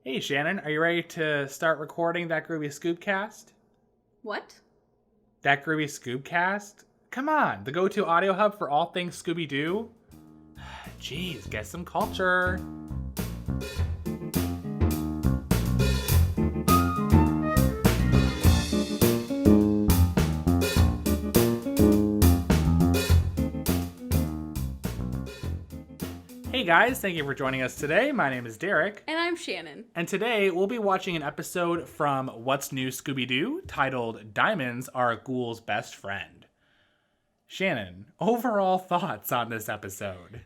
Hey Shannon, are you ready to start recording that Groovy Scoobcast? What? That Groovy Scoobcast? Come on, the go-to audio hub for all things Scooby-Doo? Jeez, get some culture. Hey guys, thank you for joining us today. My name is Derek. And I'm Shannon. And today we'll be watching an episode from What's New Scooby-Doo titled Diamonds Are Ghoul's Best Friend. Shannon, overall thoughts on this episode?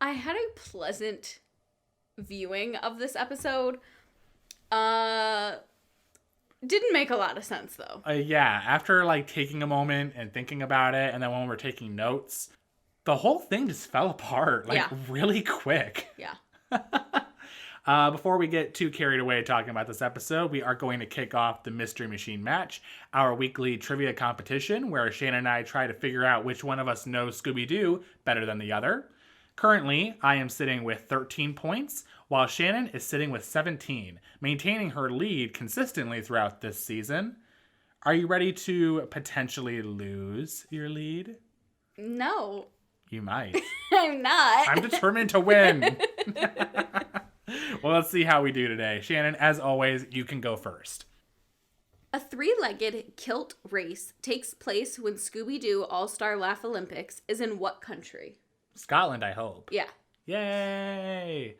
I had a pleasant viewing of this episode. Didn't make a lot of sense though. Yeah, after taking a moment and thinking about it, and then when we're taking notes, the whole thing just fell apart really quick. Yeah. Before we get too carried away talking about this episode, we are going to kick off the Mystery Machine Match, our weekly trivia competition where Shannon and I try to figure out which one of us knows Scooby-Doo better than the other. Currently, I am sitting with 13 points, while Shannon is sitting with 17, maintaining her lead consistently throughout this season. Are you ready to potentially lose your lead? No. You might. I'm not. I'm determined to win. Well, let's see how we do today. Shannon, as always, you can go first. A three-legged kilt race takes place when Scooby-Doo All-Star Laugh Olympics is in what country? Scotland, I hope. Yeah. Yay!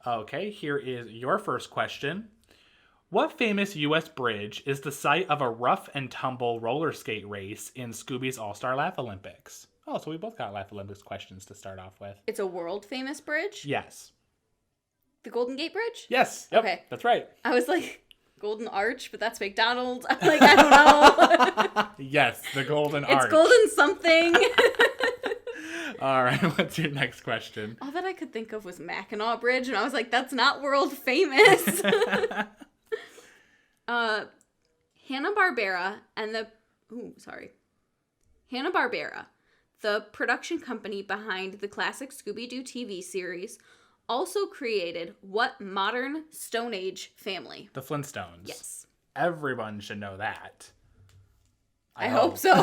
Okay, here is your first question. What famous U.S. bridge is the site of a rough and tumble roller skate race in Scooby's All-Star Laugh Olympics? Oh, so we both got Laugh Olympics questions to start off with. It's a world-famous bridge? Yes. The Golden Gate Bridge? Yes. Yep, okay. That's right. I was like, Golden Arch, but that's McDonald's. I'm like, I don't know. Yes, the Golden Arch. It's Golden something. All right, what's your next question? All that I could think of was Mackinac Bridge, and I was like, that's not world famous. Hanna-Barbera and the... Hanna-Barbera, the production company behind the classic Scooby-Doo TV series, also created what modern Stone Age family? The Flintstones. Yes. Everyone should know that. I hope so.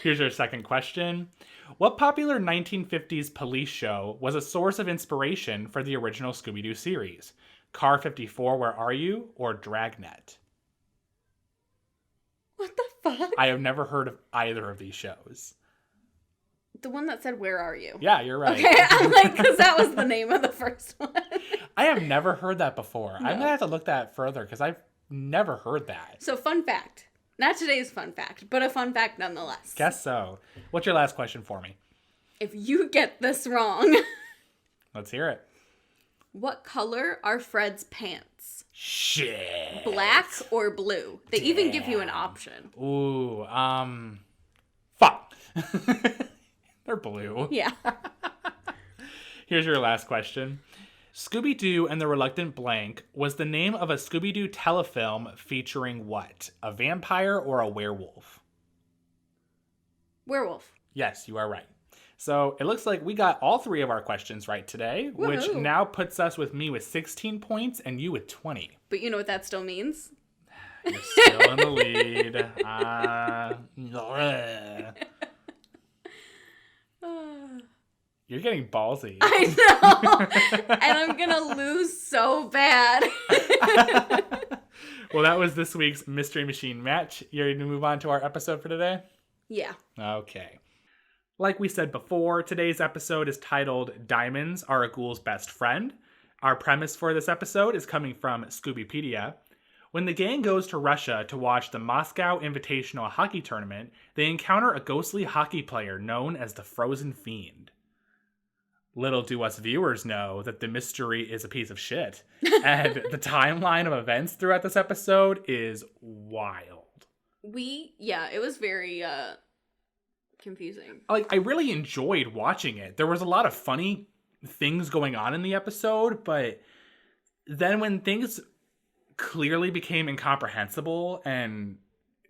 Here's your second question. What popular 1950s police show was a source of inspiration for the original Scooby-Doo series? Car 54, Where Are You? Or Dragnet? What the fuck? I have never heard of either of these shows. The one that said, Where Are You? Yeah, you're right. Okay, I'm like, because that was the name of the first one. I have never heard that before. No. I'm going to have to look that further because I've never heard that. So, fun fact. Not today's fun fact, but a fun fact nonetheless. Guess so. What's your last question for me? If you get this wrong... Let's hear it. What color are Fred's pants? Shit. Black or blue? They Damn. even give you an option. Ooh, fuck. They're blue. Yeah. Here's your last question. Scooby-Doo and the Reluctant Blank was the name of a Scooby-Doo telefilm featuring what? A vampire or a werewolf? Werewolf. Yes, you are right. So it looks like we got all three of our questions right today, which Woohoo. now puts us with me with 16 points and you with 20. But you know what that still means? You're still in the lead. You're getting ballsy. I know. And I'm going to lose so bad. Well, that was this week's Mystery Machine Match. You ready to move on to our episode for today? Yeah. Okay. Like we said before, today's episode is titled Diamonds Are a Ghoul's Best Friend. Our premise for this episode is coming from Scoobypedia. When the gang goes to Russia to watch the Moscow Invitational Hockey Tournament, they encounter a ghostly hockey player known as the Frozen Fiend. Little do us viewers know that the mystery is a piece of shit, and the timeline of events throughout this episode is wild. It was very confusing. I really enjoyed watching it. There was a lot of funny things going on in the episode, but then when things clearly became incomprehensible and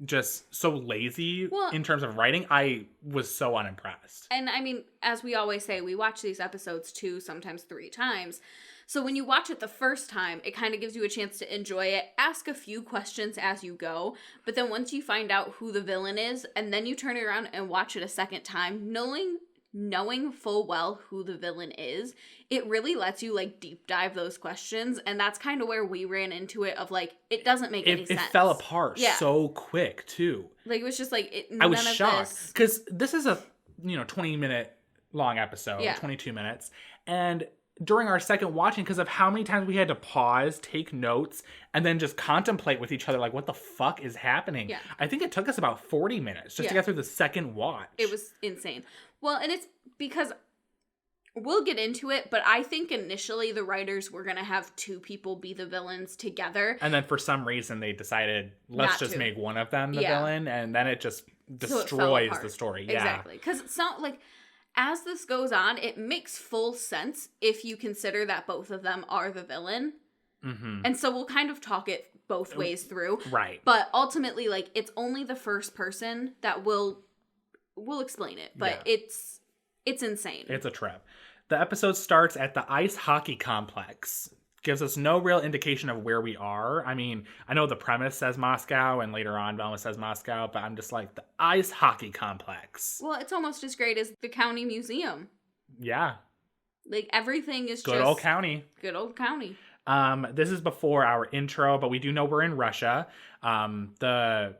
just so lazy in terms of writing, I was so unimpressed. And I mean, as we always say, we watch these episodes 2, sometimes 3 times So when you watch it the first time, it kind of gives you a chance to enjoy it, ask a few questions as you go, but then once you find out who the villain is, and then you turn it around and watch it a second time, knowing full well who the villain is, it really lets you, like, deep dive those questions, and that's kind of where we ran into it of, like, it doesn't make any sense. It fell apart so quick, too. Like, it was just, like, I was shocked, because this is a, 20-minute long episode, 22 minutes, and during our second watching, because of how many times we had to pause, take notes, and then just contemplate with each other, like, what the fuck is happening? Yeah. I think it took us about 40 minutes just to get through the second watch. It was insane. Well, and it's because we'll get into it, but I think initially the writers were going to have two people be the villains together. And then for some reason they decided, let's just make one of them the villain, and then it just destroys the story. Yeah. Exactly. Because it's not like, as this goes on, it makes full sense if you consider that both of them are the villain. Mm-hmm. And so we'll kind of talk it both ways through. Right. But ultimately, like, it's only the first person that will explain it. But it's insane. It's a trip. The episode starts at the ice hockey complex. Gives us no real indication of where we are. I mean, I know the premise says Moscow, and later on Velma says Moscow, but I'm just like, the ice hockey complex. Well, it's almost as great as the county museum. Yeah. Like, everything is Good old county. Good old county. This is before our intro, but we do know we're in Russia. The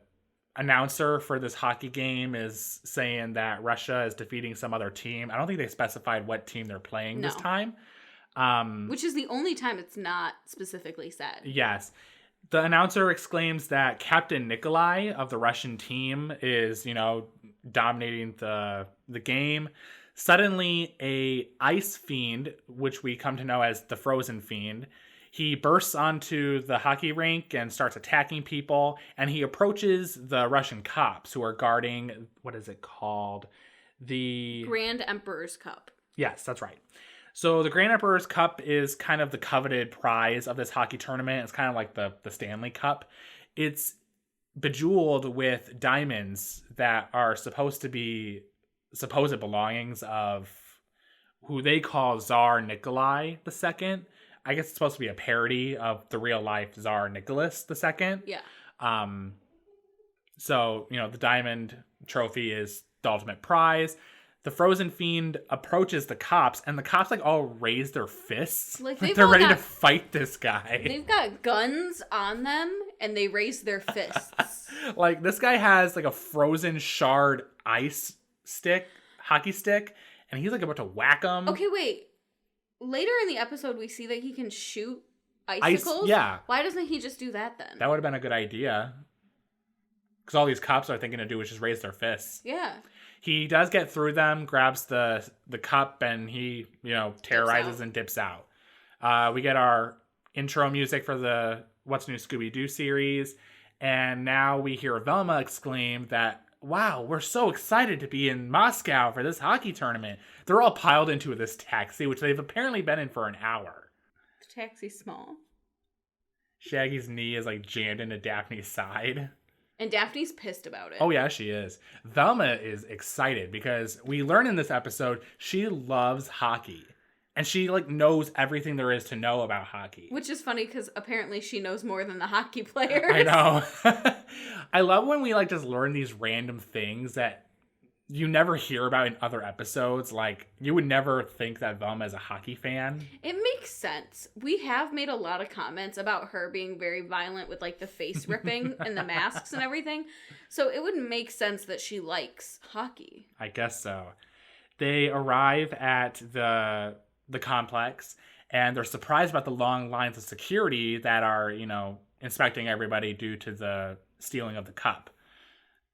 announcer for this hockey game is saying that Russia is defeating some other team. I don't think they specified what team they're playing this time. Which is the only time it's not specifically said. Yes. The announcer exclaims that Captain Nikolai of the Russian team is, dominating the game. Suddenly, a ice fiend, which we come to know as the Frozen Fiend, he bursts onto the hockey rink and starts attacking people, and he approaches the Russian cops who are guarding, what is it called? The Grand Emperor's Cup. Yes, that's right. So the Grand Emperor's Cup is kind of the coveted prize of this hockey tournament. It's kind of like the Stanley Cup. It's bejeweled with diamonds that are supposed to be supposed belongings of who they call Tsar Nikolai II. I guess it's supposed to be a parody of the real life Tsar Nicholas II. Yeah. So, the diamond trophy is the ultimate prize. The Frozen Fiend approaches the cops, and the cops, all raise their fists. Like they're ready to fight this guy. They've got guns on them, and they raise their fists. This guy has, a frozen shard ice stick, hockey stick, and he's, about to whack them. Okay, wait. Later in the episode, we see that he can shoot icicles? Yeah. Why doesn't he just do that, then? That would have been a good idea. Because all these cops are thinking to do is just raise their fists. Yeah. He does get through them, grabs the cup, and he, terrorizes and dips out. We get our intro music for the What's New Scooby-Doo series. And now we hear Velma exclaim that, wow, we're so excited to be in Moscow for this hockey tournament. They're all piled into this taxi, which they've apparently been in for an hour. The taxi's small. Shaggy's knee is, jammed into Daphne's side. And Daphne's pissed about it. Oh, yeah, she is. Velma is excited because we learn in this episode she loves hockey. And she, knows everything there is to know about hockey. Which is funny because apparently she knows more than the hockey players. I know. I love when we, just learn these random things that you never hear about in other episodes. You would never think that Velma is a hockey fan. It makes sense. We have made a lot of comments about her being very violent with, the face ripping and the masks and everything. So it would make sense that she likes hockey. I guess so. They arrive at the complex, and they're surprised about the long lines of security that are, inspecting everybody due to the stealing of the cup.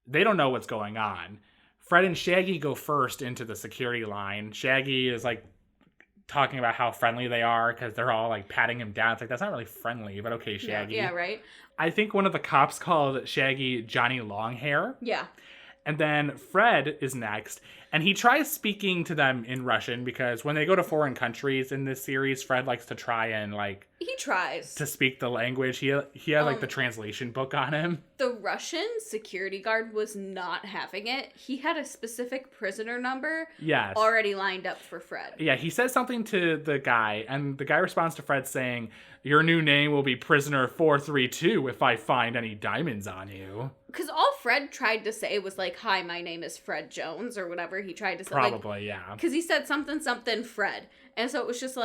They don't know what's going on. Fred and Shaggy go first into the security line. Shaggy is talking about how friendly they are because they're all patting him down. It's that's not really friendly, but okay, Shaggy. Yeah, right. I think one of the cops called Shaggy Johnny Longhair. Yeah. And then Fred is next, and he tries speaking to them in Russian because when they go to foreign countries in this series, Fred likes to try and he tries to speak the language. He has the translation book on him. The Russian security guard was not having it. He had a specific prisoner number already lined up for Fred. Yeah, he says something to the guy, and the guy responds to Fred saying, "Your new name will be Prisoner 432 if I find any diamonds on you." Because all Fred tried to say was "Hi, my name is Fred Jones," or whatever he tried to say. Probably, yeah. Because he said something Fred. And so it was just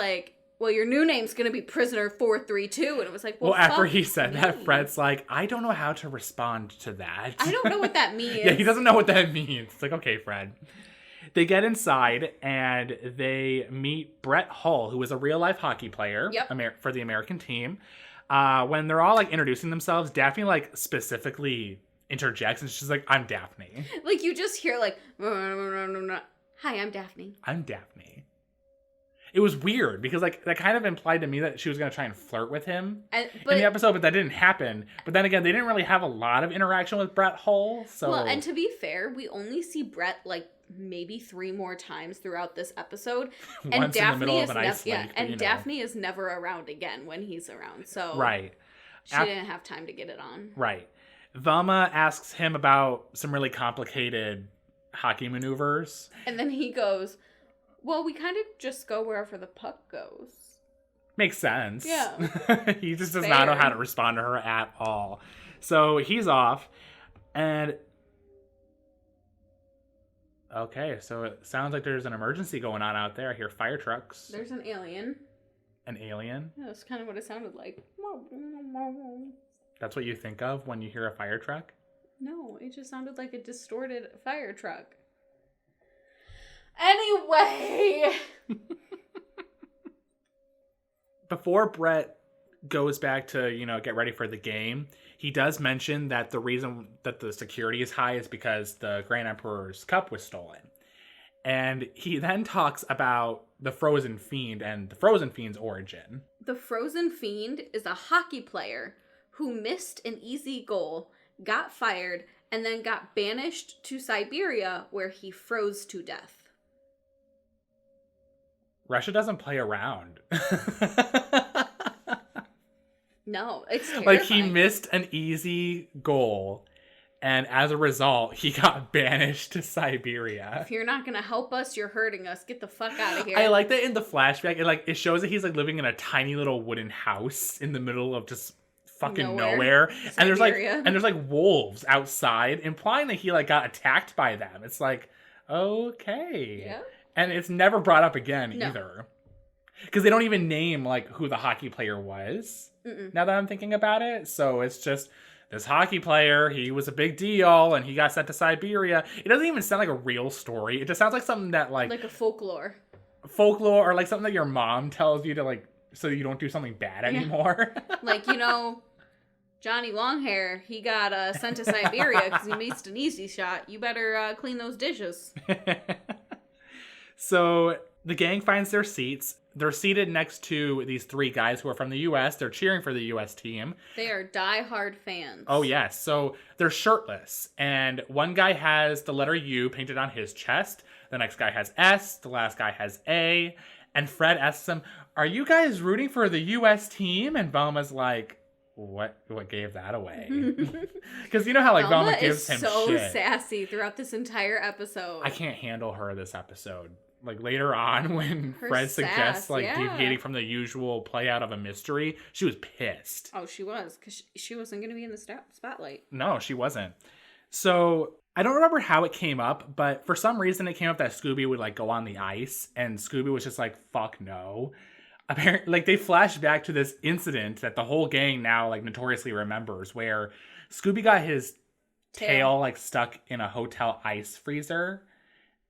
well, your new name's going to be Prisoner 432. And it was well after he said that, Fred's I don't know how to respond to that. I don't know what that means. Yeah, he doesn't know what that means. It's okay, Fred. They get inside, and they meet Brett Hull, who is a real-life hockey player for the American team. When they're all, introducing themselves, Daphne, specifically interjects, and she's I'm Daphne. You just hear, "Hi, I'm Daphne." I'm Daphne. It was weird, because, that kind of implied to me that she was going to try and flirt with him in the episode, but that didn't happen. But then again, they didn't really have a lot of interaction with Brett Hull, so... Well, and to be fair, we only see Brett, maybe 3 more times throughout this episode. And Once Daphne in the middle of an ice lake. And Daphne is never around again when he's around, so... Right. She didn't have time to get it on. Right. Velma asks him about some really complicated hockey maneuvers. And then he goes... Well, we kind of just go wherever the puck goes. Makes sense. Yeah. He just does not know how to respond to her at all. So he's off. And... Okay, so it sounds like there's an emergency going on out there. I hear fire trucks. There's an alien. An alien? Yeah, that's kind of what it sounded like. That's what you think of when you hear a fire truck? No, it just sounded like a distorted fire truck. Anyway! Before Brett goes back to, get ready for the game, he does mention that the reason that the security is high is because the Grand Emperor's cup was stolen. And he then talks about the Frozen Fiend and the Frozen Fiend's origin. The Frozen Fiend is a hockey player who missed an easy goal, got fired, and then got banished to Siberia where he froze to death. Russia doesn't play around. No, it's terrifying. He missed an easy goal, and as a result, he got banished to Siberia. If you're not going to help us, you're hurting us. Get the fuck out of here. I like that in the flashback. It shows that he's living in a tiny little wooden house in the middle of just fucking nowhere. And there's wolves outside, implying that he got attacked by them. It's okay. Yeah. And it's never brought up again either. Because they don't even name, who the hockey player was. Mm-mm. Now that I'm thinking about it. So it's just, this hockey player, he was a big deal, and he got sent to Siberia. It doesn't even sound like a real story. It just sounds like something that, like a folklore. Folklore, or something that your mom tells you to, so you don't do something bad anymore. Johnny Longhair, he got sent to Siberia because he missed an easy shot. You better clean those dishes. So the gang finds their seats. They're seated next to these 3 guys who are from the U.S. They're cheering for the U.S. team. They are diehard fans. Oh, yes. So they're shirtless. And one guy has the letter U painted on his chest. The next guy has S. The last guy has A. And Fred asks him, "Are you guys rooting for the U.S. team?" And Velma's like, What gave that away? Because you know how Velma gives him so shit. Sassy throughout this entire episode. I can't handle her this episode. Later on when Fred suggests deviating from the usual play out of a mystery, she was pissed. Oh, she was, because she wasn't going to be in the spotlight. No, she wasn't. So I don't remember how it came up, but for some reason it came up that Scooby would go on the ice, and Scooby was just fuck no. Apparently, they flash back to this incident that the whole gang now notoriously remembers, where Scooby got his tail stuck in a hotel ice freezer.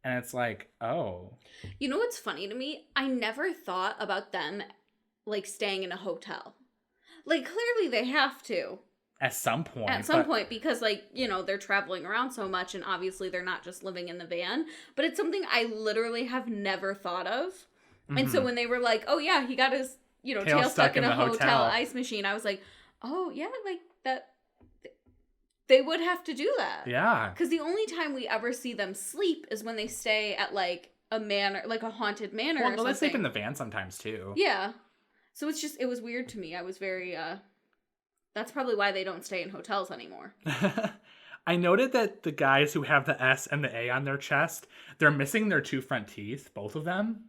And it's oh. You know what's funny to me? I never thought about them, staying in a hotel. Clearly they have to. At some point. At some point, because, they're traveling around so much, and obviously they're not just living in the van. But it's something I literally have never thought of. Mm-hmm. And so when they were oh, yeah, he got his, tail stuck in a hotel ice machine, I was oh, yeah, that... They would have to do that. Yeah. Because the only time we ever see them sleep is when they stay at, like, a manor, like a haunted manor or something. Well, they sleep in the van sometimes, too. Yeah. So it's just, it was weird to me. I was very, that's probably why they don't stay in hotels anymore. I noted that the guys who have the S and the A on their chest, they're missing their 2 front teeth, both of them.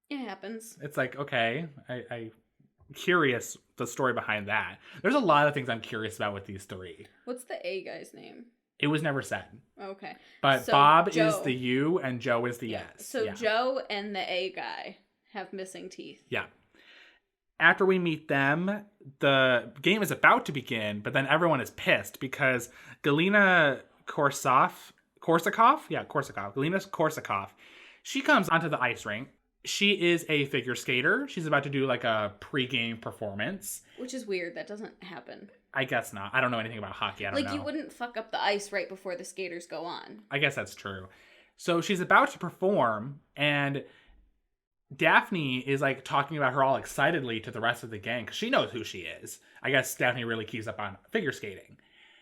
It happens. It's like, okay, I'm curious the story behind that. There's a lot of things I'm curious about with these 3. What's the A guy's name? It was never said. Okay. But so Bob Joe, is the U and Joe is the S. So Joe and the A guy have missing teeth. Yeah. After we meet them, the game is about to begin, but then everyone is pissed because Galina Korsakov? Yeah, Korsakov. Galina Korsakov. She comes onto the ice rink. She is a figure skater. She's about to do like a pre-game performance. Which is weird. That doesn't happen. I guess not. I don't know anything about hockey. I don't know. Like, you wouldn't fuck up the ice right before the skaters go on. I guess that's true. So she's about to perform, and Daphne is like talking about her all excitedly to the rest of the gang because she knows who she is. I guess Daphne really keys up on figure skating.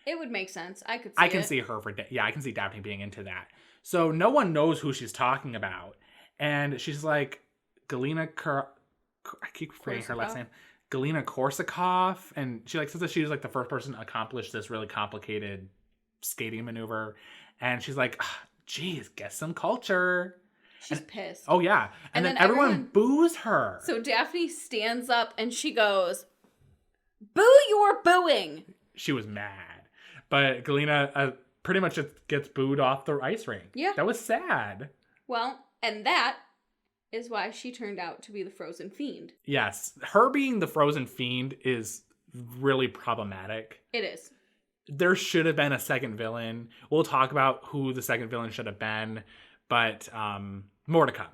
It would make sense. I could see I can see her I can see Daphne being into that. So no one knows who she's talking about. And she's like, Galina I keep forgetting her last name. Galina Korsakov. And she like says that she was like the first person to accomplish this really complicated skating maneuver. And she's like, geez, get some culture. She's pissed. Oh, yeah. And then everyone boos her. So Daphne stands up and she goes, boo, you're booing. She was mad. But Galina pretty much just gets booed off the ice rink. Yeah. That was sad. Well, and that is why she turned out to be the frozen fiend. Yes. Her being the frozen fiend is really problematic. It is. There should have been a second villain. We'll talk about who the second villain should have been, but more to come.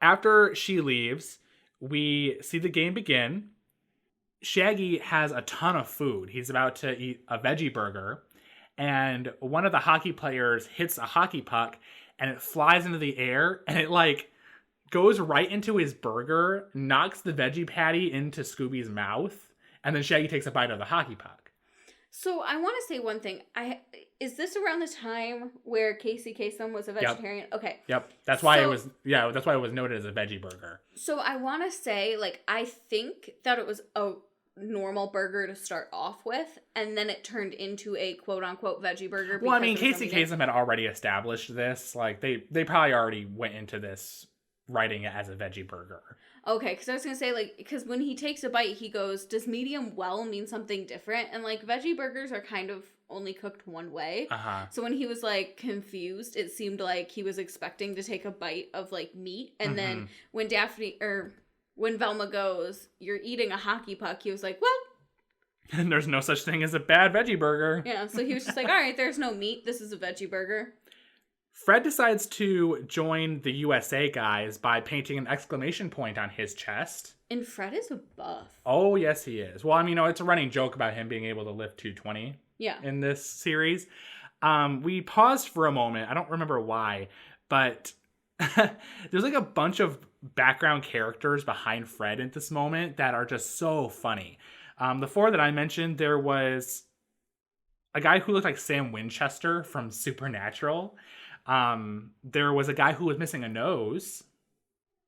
After she leaves, we see the game begin. Shaggy has a ton of food. He's about to eat a veggie burger, and one of the hockey players hits a hockey puck, and it flies into the air, and it like goes right into his burger, knocks the veggie patty into Scooby's mouth, and then Shaggy takes a bite of the hockey puck. So I want to say one thing. Is this around the time where Casey Kasem was a vegetarian? Yep. Okay. Yep. That's why it was noted as a veggie burger. So I want to say, like, I think that it was a normal burger to start off with, and then it turned into a quote-unquote veggie burger. Well, I mean, Casey Kasem had already established this. Like, they probably already went into this writing it as a veggie burger. Okay, because I was going to say, like, because when he takes a bite, he goes, does medium well mean something different? And, like, veggie burgers are kind of only cooked one way. Uh-huh. So when he was, like, confused, it seemed like he was expecting to take a bite of, like, meat. And then when when Velma goes, you're eating a hockey puck, he was like, well. And there's no such thing as a bad veggie burger. Yeah, so he was just like, all right, there's no meat. This is a veggie burger. Fred decides to join the USA guys by painting an exclamation point on his chest. And Fred is a buff. Oh, yes, he is. Well, I mean, it's a running joke about him being able to lift 220 in this series. We paused for a moment. I don't remember why, but there's like a bunch of background characters behind Fred at this moment that are just so funny. The 4 that I mentioned, there was a guy who looked like Sam Winchester from Supernatural. There was a guy who was missing a nose.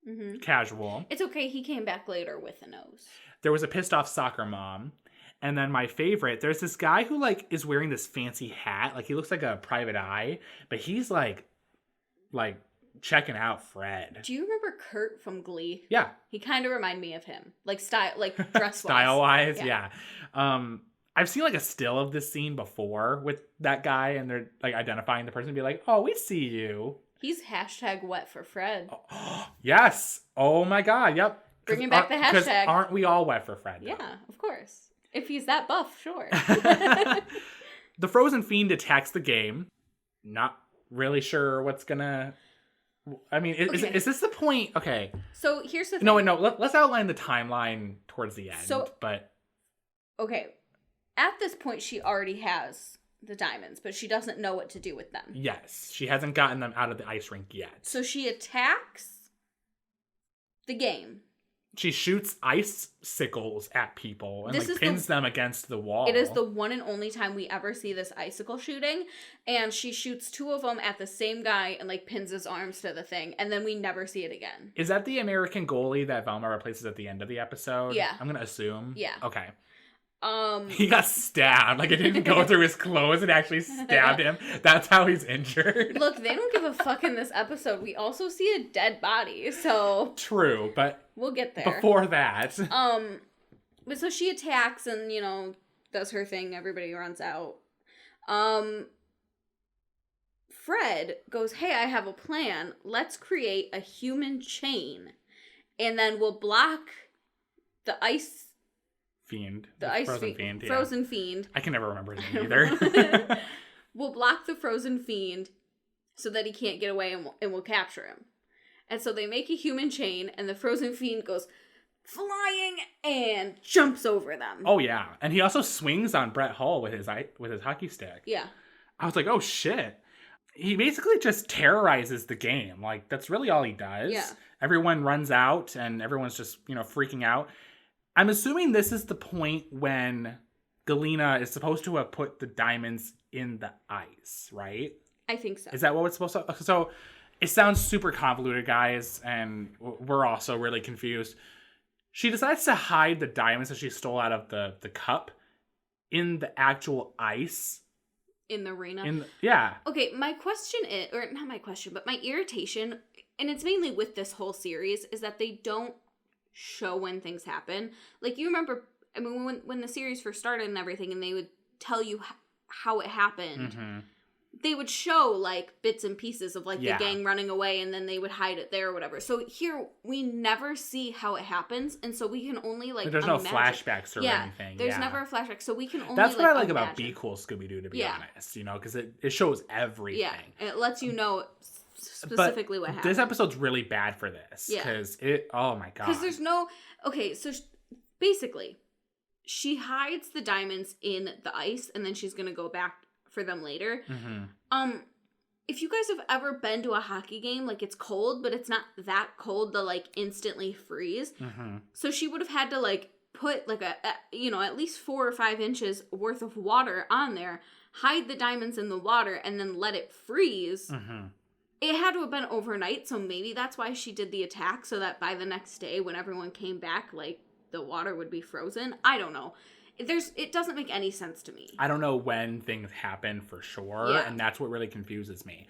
Mm-hmm. Casual. It's okay. He came back later with a nose. There was a pissed off soccer mom. And then my favorite, there's this guy who like is wearing this fancy hat. Like he looks like a private eye, but he's like checking out Fred. Do you remember Kurt from Glee? Yeah. He kind of reminded me of him. Like dress wise. Style wise, yeah. I've seen like a still of this scene before with that guy, and they're like identifying the person and be like, oh, we see you. He's #wet for Fred. Oh, yes. Oh my God. Yep. Bringing back the hashtag. Because aren't we all wet for Fred? Though? Yeah, of course. If he's that buff, sure. The Frozen Fiend attacks the game. Not really sure what's gonna... I mean, is this the point? Okay. So here's the thing. No. Let's outline the timeline towards the end. Okay. At this point, she already has the diamonds, but she doesn't know what to do with them. Yes. She hasn't gotten them out of the ice rink yet. So she attacks the game. She shoots icicles at people and This is pins them against the wall. It is the one and only time we ever see this icicle shooting, and she shoots 2 of them at the same guy and pins his arms to the thing, and then we never see it again. Is that the American goalie that Velma replaces at the end of the episode? Yeah. I'm gonna assume. Yeah. Okay. He got stabbed. It didn't go through his clothes. It actually stabbed him. That's how he's injured. Look, they don't give a fuck in this episode. We also see a dead body, so... True, but... We'll get there. Before that... But so she attacks and, does her thing. Everybody runs out. Fred goes, hey, I have a plan. Let's create a human chain. And then we'll block the ice... Fiend. The ice frozen fiend. Yeah. Frozen fiend. I can never remember his name either. We'll block the frozen fiend so that he can't get away and we'll capture him. And so they make a human chain and the frozen fiend goes flying and jumps over them. Oh yeah. And he also swings on Brett Hull with his hockey stick. Yeah. I was like, oh shit. He basically just terrorizes the game. That's really all he does. Yeah. Everyone runs out and everyone's just, freaking out. I'm assuming this is the point when Galena is supposed to have put the diamonds in the ice, right? I think so. Is that what it's supposed to... So it sounds super convoluted, guys, and we're also really confused. She decides to hide the diamonds that she stole out of the cup in the actual ice. In the arena? Yeah. Okay, my question is... Or not my question, but my irritation, and it's mainly with this whole series, is that they don't show when things happen. You remember, I mean, when the series first started and everything, and they would tell you how it happened, they would show, bits and pieces of, the gang running away, and then they would hide it there or whatever. So here, we never see how it happens, and so we can only, there's no flashbacks or anything. There's never a flashback, so we can only, That's what I like about Be Cool Scooby-Doo, to be honest, because it shows everything. Yeah, and it lets you know specifically what happened. This episode's really bad for this. Because oh my god. Because there's no... Okay, so basically, she hides the diamonds in the ice, and then she's going to go back for them later. If you guys have ever been to a hockey game, it's cold, but it's not that cold to, instantly freeze. So she would have had to, put, at least 4 or 5 inches worth of water on there, hide the diamonds in the water, and then let it freeze. It had to have been overnight, so maybe that's why she did the attack, so that by the next day, when everyone came back, the water would be frozen. I don't know. It doesn't make any sense to me. I don't know when things happen for sure, and that's what really confuses me.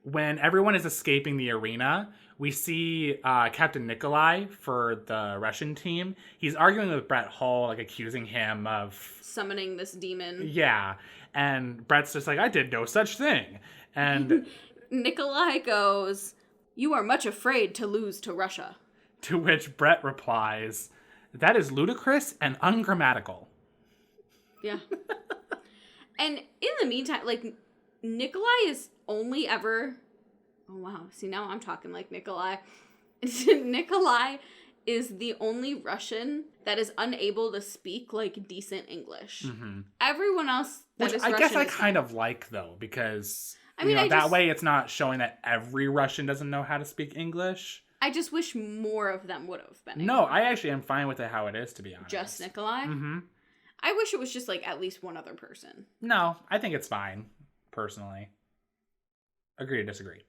When everyone is escaping the arena, we see Captain Nikolai for the Russian team. He's arguing with Brett Hull, accusing him of... summoning this demon. Yeah, and Brett's just I did no such thing. And... Nikolai goes, you are much afraid to lose to Russia. To which Brett replies, that is ludicrous and ungrammatical. Yeah. And in the meantime, Nikolai is only ever... Oh, wow. See, now I'm talking like Nikolai. Nikolai is the only Russian that is unable to speak, decent English. Everyone else that is Russian... I guess I kind of like, though, because... that way it's not showing that every Russian doesn't know how to speak English. I just wish more of them would have been. No, I actually am fine with it how it is, to be honest. Just Nikolai? I wish it was just, at least one other person. No, I think it's fine, personally. Agree to disagree.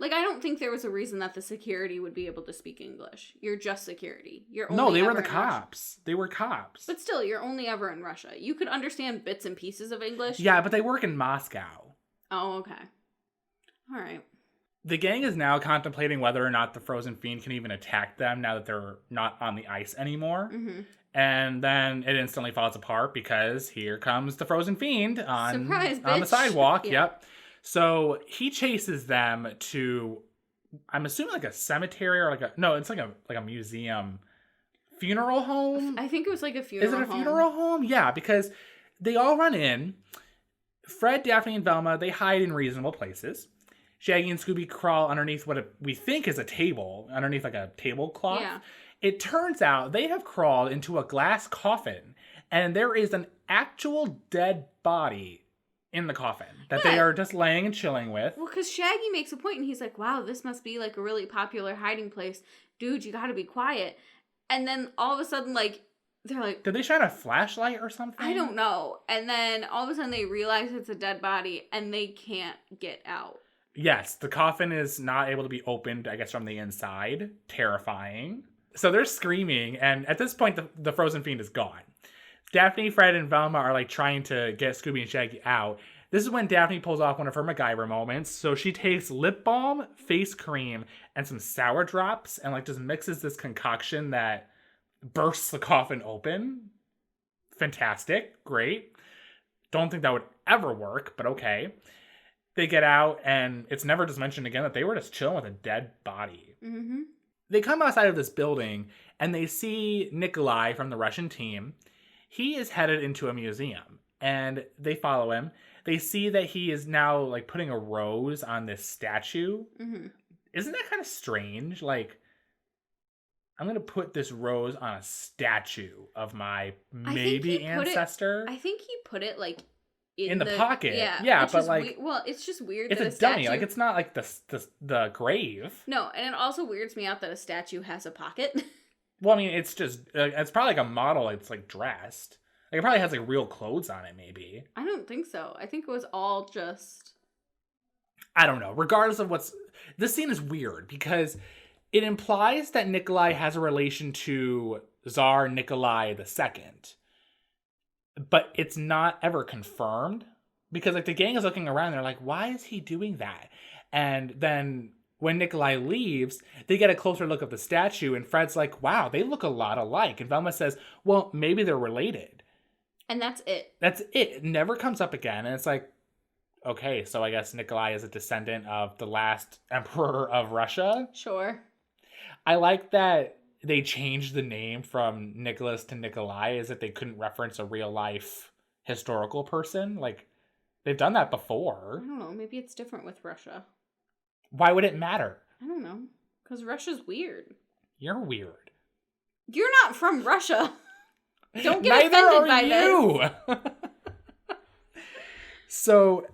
I don't think there was a reason that the security would be able to speak English. You're just security. You're only No, they were the cops. They were cops. But still, you're only ever in Russia. You could understand bits and pieces of English. Yeah, but they work in Moscow. Oh, okay. All right. The gang is now contemplating whether or not the Frozen Fiend can even attack them now that they're not on the ice anymore. And then it instantly falls apart because here comes the Frozen Fiend on the sidewalk. Yep. So he chases them to, I'm assuming a cemetery or it's like a museum funeral home. I think it was a funeral home. Is it a funeral home? Yeah, because they all run in. Fred, Daphne, and Velma, they hide in reasonable places. Shaggy and Scooby crawl underneath what we think is a table, underneath a tablecloth. Yeah. It turns out they have crawled into a glass coffin, and there is an actual dead body in the coffin that they are just laying and chilling with. Well, because Shaggy makes a point, and he's like, wow, this must be a really popular hiding place. Dude, you gotta be quiet. And then all of a sudden, like, they're like... Did they shine a flashlight or something? I don't know. And then all of a sudden they realize it's a dead body and they can't get out. Yes, the coffin is not able to be opened, I guess, from the inside. Terrifying. So they're screaming, and at this point, the frozen fiend is gone. Daphne, Fred, and Velma are, like, trying to get Scooby and Shaggy out. This is when Daphne pulls off one of her MacGyver moments. So she takes lip balm, face cream, and some sour drops, and, like, just mixes this concoction that bursts the coffin open. Fantastic. Great. Don't think that would ever work, but okay. They get out, and it's never just mentioned again that they were just chilling with a dead body. Mm-hmm. They come outside of this building, and they see Nikolai from the Russian team. He is headed into a museum, and they follow him. They see that he is now, like, putting a rose on this statue. Mm-hmm. Isn't that kind of strange? Like, I'm going to put this rose on a statue of my maybe ancestor. I think he put it, like, in the pocket. Yeah, but, like... well, it's just weird it's that a dummy. Like, it's not, like, the grave. No, and it also weirds me out that a statue has a pocket. Well, I mean, it's just... it's probably like a model. It's, like, dressed. Like, it probably has, like, real clothes on it, maybe. I don't think so. I think it was all just... I don't know. Regardless of what's... This scene is weird because it implies that Nikolai has a relation to Tsar Nikolai II. But it's not ever confirmed. Because, like, the gang is looking around and they're like, why is he doing that? And then when Nikolai leaves, they get a closer look at the statue. And Fred's like, wow, they look a lot alike. And Velma says, well, maybe they're related. And that's it. That's it. It never comes up again. And it's like, okay, so I guess Nikolai is a descendant of the last emperor of Russia. Sure. I like that they changed the name from Nicholas to Nikolai as if they couldn't reference a real life historical person. Like, they've done that before. I don't know. Maybe it's different with Russia. Why would it matter? I don't know. Because Russia's weird. You're weird. You're not from Russia. Don't get offended by this. So,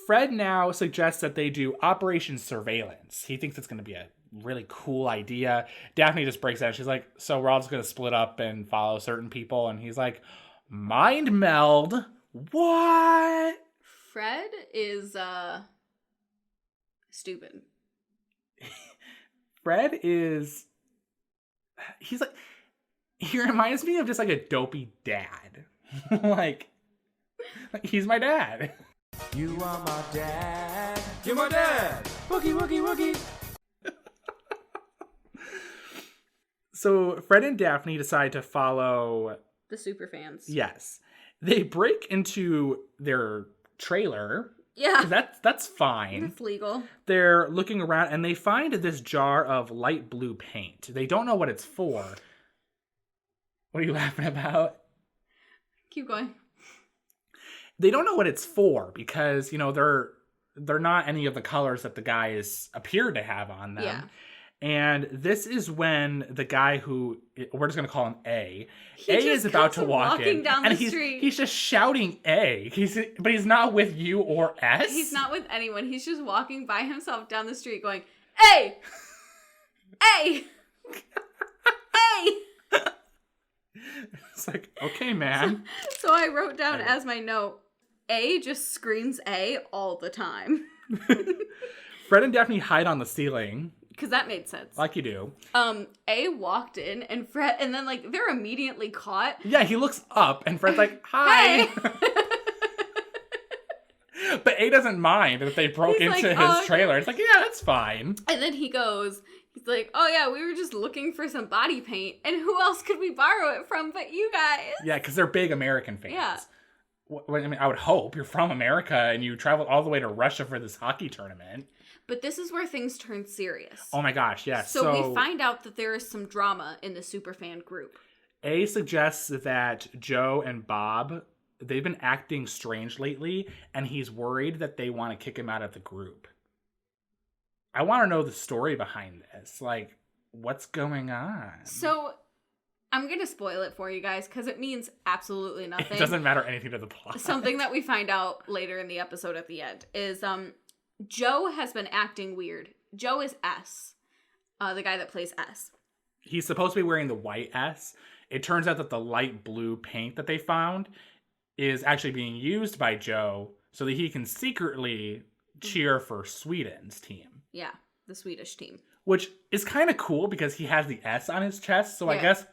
Fred now suggests that they do Operation Surveillance. He thinks it's going to be a really cool idea. Daphne just breaks out. She's like, so we're all just going to split up and follow certain people. And he's like, mind meld? What? Fred is, stupid. Fred is... He's like... He reminds me of just, like, a dopey dad. like, he's my dad. You are my dad. You're my dad. Wookie, wookie, wookie. So Fred and Daphne decide to follow... The superfans. Yes. They break into their trailer. Yeah. That's fine. It's legal. They're looking around and they find this jar of light blue paint. They don't know what it's for. What are you laughing about? Keep going. They don't know what it's for because, you know, they're not any of the colors that the guys appear to have on them. Yeah. And this is when the guy who, we're just going to call him A. He A is about to walk in. down and the street. He's just shouting A. But he's not with you or S. He's not with anyone. He's just walking by himself down the street going, A! A! A! It's like, okay, man. So I wrote down as my note, A just screams A all the time. Fred and Daphne hide on the ceiling. Because that made sense. Like you do. A walked in and Fred, and then like they're immediately caught. Yeah, he looks up and Fred's like, hi. Hey! But A doesn't mind that they broke He's into like, his trailer. It's like, yeah, that's fine. And then he's like, oh yeah, we were just looking for some body paint. And who else could we borrow it from but you guys? Yeah, because they're big American fans. Yeah. I mean, I would hope you're from America and you traveled all the way to Russia for this hockey tournament. But this is where things turn serious. Oh my gosh, yes. So we find out that there is some drama in the superfan group. A suggests that Joe and Bob, they've been acting strange lately, and he's worried that they want to kick him out of the group. I want to know the story behind this. Like, what's going on? So, I'm going to spoil it for you guys, because it means absolutely nothing. It doesn't matter anything to the plot. Something that we find out later in the episode at the end is, Joe has been acting weird. Joe is S, the guy that plays S. he's supposed to be wearing the white S. It turns out that the light blue paint that they found is actually being used by Joe so that he can secretly cheer for Sweden's team. Yeah, the Swedish team. Which is kind of cool because he has the S on his chest, so I guess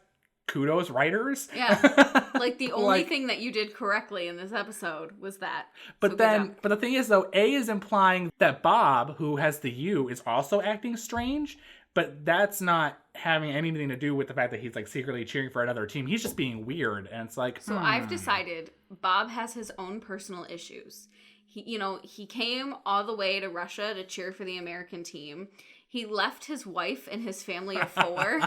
kudos, writers. Yeah. Like, the only thing that you did correctly in this episode was that. But but the thing is, though, A is implying that Bob, who has the U, is also acting strange, but that's not having anything to do with the fact that he's, like, secretly cheering for another team. He's just being weird, and it's like, So I've decided Bob has his own personal issues. He came all the way to Russia to cheer for the American team. He left his wife and his family of 4.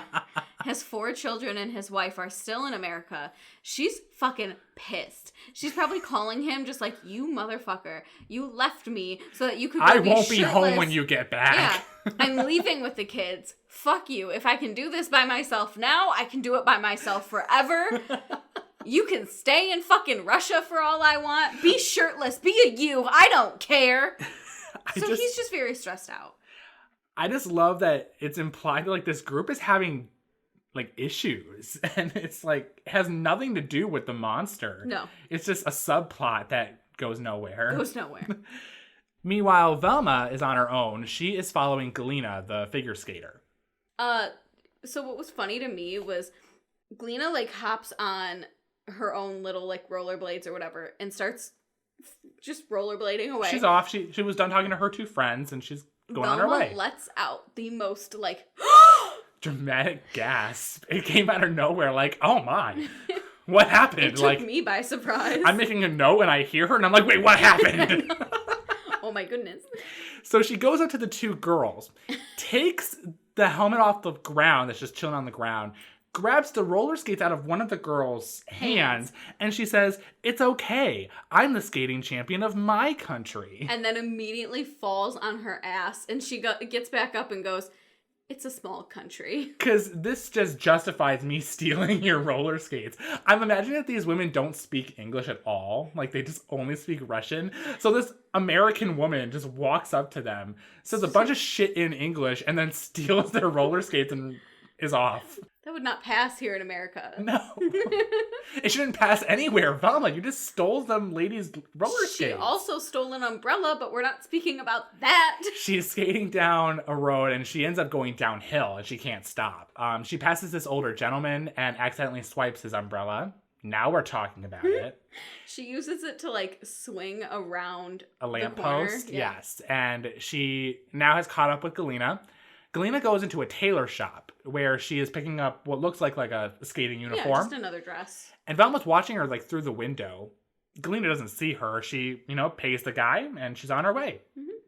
Has 4 children, and his wife are still in America. She's fucking pissed. She's probably calling him just like, you motherfucker. You left me so that you could go I be won't be shirtless. home when you get back. Yeah, I'm leaving with the kids. Fuck you. If I can do this by myself now, I can do it by myself forever. You can stay in Russia for all I want. Be shirtless. Be a you. I don't care. He's just very stressed out. I just love that it's implied that, like, this group is having, like, issues. And it's, like, has nothing to do with the monster. No. It's just a subplot that goes nowhere. Meanwhile, Velma is on her own. She is following Galena, the figure skater. So what was funny to me was Galena, like, hops on her own little, like, rollerblades or whatever and starts just rollerblading away. She's off. She was done talking to her 2 friends, and she's going on her way. Velma lets out the most, like, dramatic gasp. It came out of nowhere, like, oh my. What happened? It took me by surprise. I'm making a note and I hear her and I'm like, wait, what happened? Oh my goodness. So she goes up to the 2 girls, takes the helmet off the ground that's just chilling on the ground, grabs the roller skates out of one of the girls' hands, and she says, it's okay. I'm the skating champion of my country. And then immediately falls on her ass, and she gets back up and goes, it's a small country. Because this just justifies me stealing your roller skates. I'm imagining that these women don't speak English at all. Like, they just only speak Russian. So this American woman just walks up to them, says a bunch of shit in English, and then steals their roller skates and is off. That would not pass here in America. No. It shouldn't pass anywhere. Velma, you just stole them ladies' roller skates. She also stole an umbrella, but we're not speaking about that. She's skating down a road, and she ends up going downhill, and she can't stop. She passes this older gentleman and accidentally swipes his umbrella. Now we're talking about it. She uses it to, like, swing around a lamppost. Yeah. Yes. And she now has caught up with Galena. Galena goes into a tailor shop where she is picking up what looks like a skating uniform. Yeah, just another dress. And Velma's watching her, like, through the window. Galena doesn't see her. She, pays the guy, and she's on her way. Mm-hmm.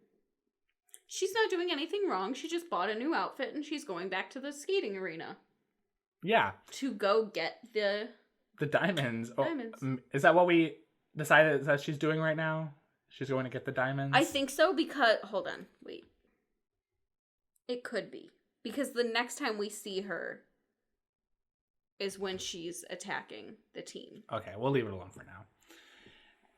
She's not doing anything wrong. She just bought a new outfit, and she's going back to the skating arena. Yeah. To go get the diamonds. Diamonds. Oh, is that what we decided that she's doing right now? She's going to get the diamonds? I think so because... Hold on. Wait. It could be. Because the next time we see her is when she's attacking the team. Okay, we'll leave it alone for now.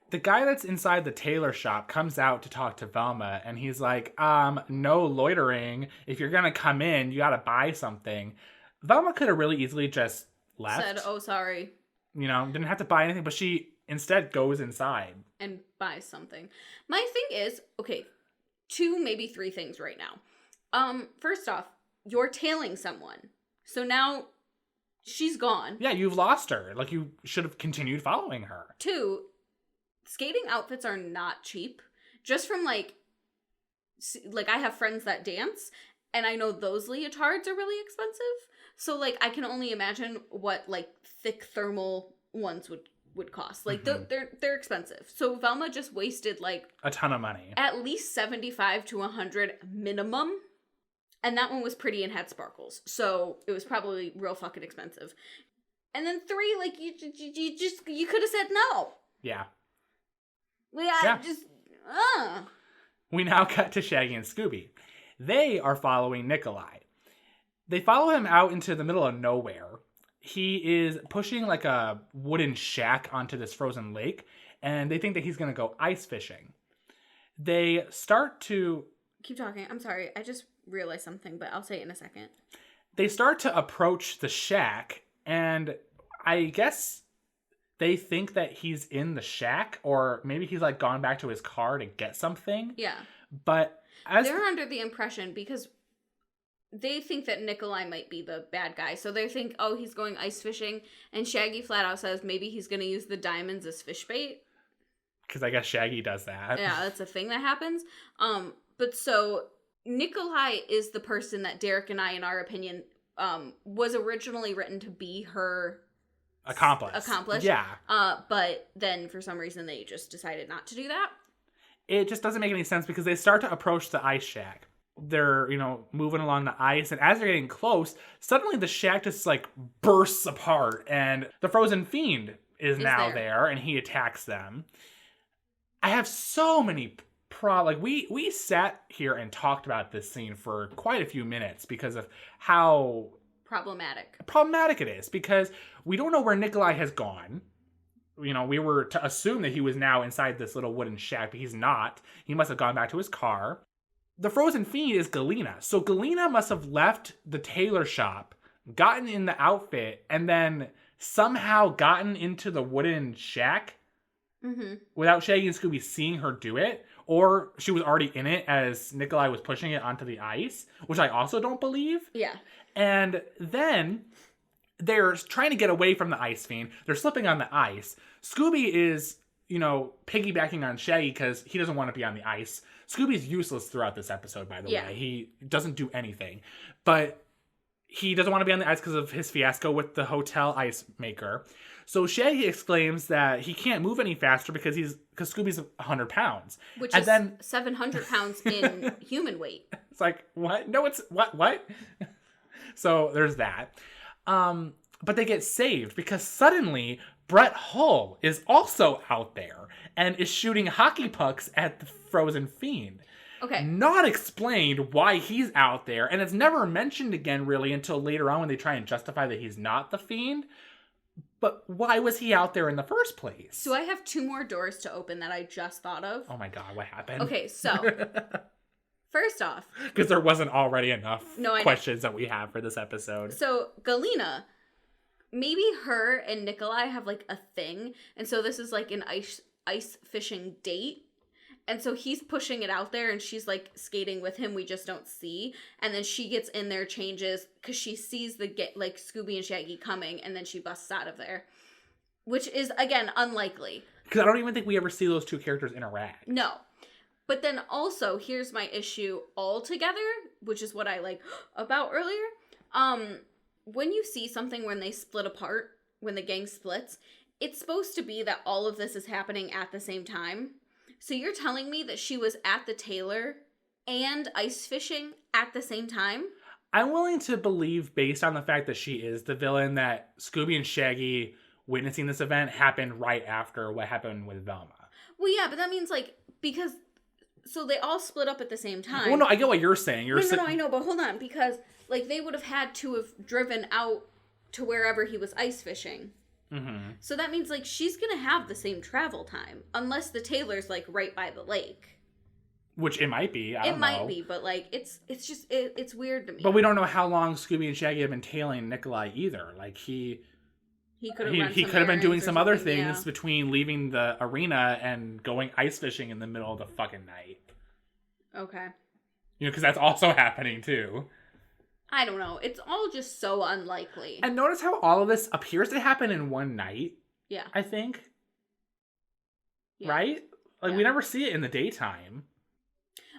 The guy that's inside the tailor shop comes out to talk to Velma, and he's like, no loitering. If you're gonna come in, you gotta buy something. Velma could have really easily just left. Said, oh, sorry. Didn't have to buy anything, but she instead goes inside. And buys something. My thing is, okay, 2, maybe 3 things right now. First off, you're tailing someone. So now she's gone. Yeah, you've lost her. Like, you should have continued following her. 2, skating outfits are not cheap. Just from, like, I have friends that dance, and I know those leotards are really expensive. So, like, I can only imagine what, like, thick thermal ones would cost. Like, they're expensive. So Velma just wasted, like... a ton of money. At least $75 to $100 minimum. And that one was pretty and had sparkles. So it was probably real fucking expensive. And then 3, like, you could have said no. Yeah. Yeah. We now cut to Shaggy and Scooby. They are following Nikolai. They follow him out into the middle of nowhere. He is pushing, like, a wooden shack onto this frozen lake, and they think that he's going to go ice fishing. They start to... Keep talking. I'm sorry. I just realized something, but I'll say it in a second. They start to approach the shack, and I guess they think that he's in the shack, or maybe he's like gone back to his car to get something. Yeah. But they're under the impression, because they think that Nikolai might be the bad guy. So they think, oh, he's going ice fishing, and Shaggy flat out says maybe he's going to use the diamonds as fish bait. Because I guess Shaggy does that. Yeah, that's a thing that happens. But so Nikolai is the person that Derek and I, in our opinion, was originally written to be her accomplice. Yeah. But then for some reason they just decided not to do that. It just doesn't make any sense because they start to approach the ice shack. They're, moving along the ice, and as they're getting close, suddenly the shack just like bursts apart, and the frozen fiend is now there, and he attacks them. I have so many we sat here and talked about this scene for quite a few minutes because of how problematic it is, because we don't know where Nikolai has gone. We were to assume that he was now inside this little wooden shack, but he's not. He must have gone back to his car. The frozen fiend is Galena. So Galena must have left the tailor shop, gotten in the outfit, and then somehow gotten into the wooden shack without Shaggy and Scooby seeing her do it. Or she was already in it as Nikolai was pushing it onto the ice, which I also don't believe. Yeah. And then they're trying to get away from the ice fiend. They're slipping on the ice. Scooby is, piggybacking on Shaggy because he doesn't want to be on the ice. Scooby's useless throughout this episode, by the way. He doesn't do anything. But he doesn't want to be on the ice because of his fiasco with the hotel ice maker. So Shaggy exclaims that he can't move any faster because Scooby's 100 pounds. Which is 700 pounds in human weight. It's like, what? No, it's, what? So there's that. But they get saved because suddenly Brett Hull is also out there and is shooting hockey pucks at the frozen fiend. Okay. Not explained why he's out there, and it's never mentioned again really until later on when they try and justify that he's not the fiend. But why was he out there in the first place? So I have 2 more doors to open that I just thought of. Oh my god, what happened? Okay, so first off, because there wasn't already enough questions that we have for this episode. So Galena, maybe her and Nikolai have like a thing, and so this is like an ice fishing date. And so he's pushing it out there and she's like skating with him. We just don't see. And then she gets in there, changes because she sees Scooby and Shaggy coming, and then she busts out of there, which is again unlikely. Because I don't even think we ever see those two characters interact. No. But then also here's my issue altogether, which is what I like about earlier. When you see something when they split apart, when the gang splits, it's supposed to be that all of this is happening at the same time. So you're telling me that she was at the tailor and ice fishing at the same time? I'm willing to believe, based on the fact that she is the villain, that Scooby and Shaggy witnessing this event happened right after what happened with Velma. Well, yeah, but that means, because... So they all split up at the same time. Well, no, I get what you're saying. No, I know, but hold on. Because, they would have had to have driven out to wherever he was ice fishing. Mm-hmm. So that means, she's going to have the same travel time. Unless the tailor's, right by the lake. Which it might be. I don't know. It might be, but, it's just, it's weird to me. But we don't know how long Scooby and Shaggy have been tailing Nikolai either. He could have been doing some other things between leaving the arena and going ice fishing in the middle of the fucking night. Okay. Because that's also happening, too. I don't know. It's all just so unlikely. And notice how all of this appears to happen in one night. Yeah. I think. Yeah. Right? We never see it in the daytime.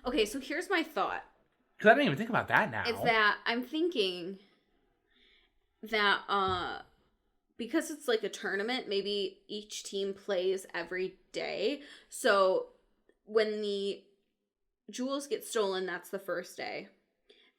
Okay, so here's my thought. Because I didn't even think about that now. Is that I'm thinking that because it's a tournament, maybe each team plays every day. So when the jewels get stolen, that's the first day.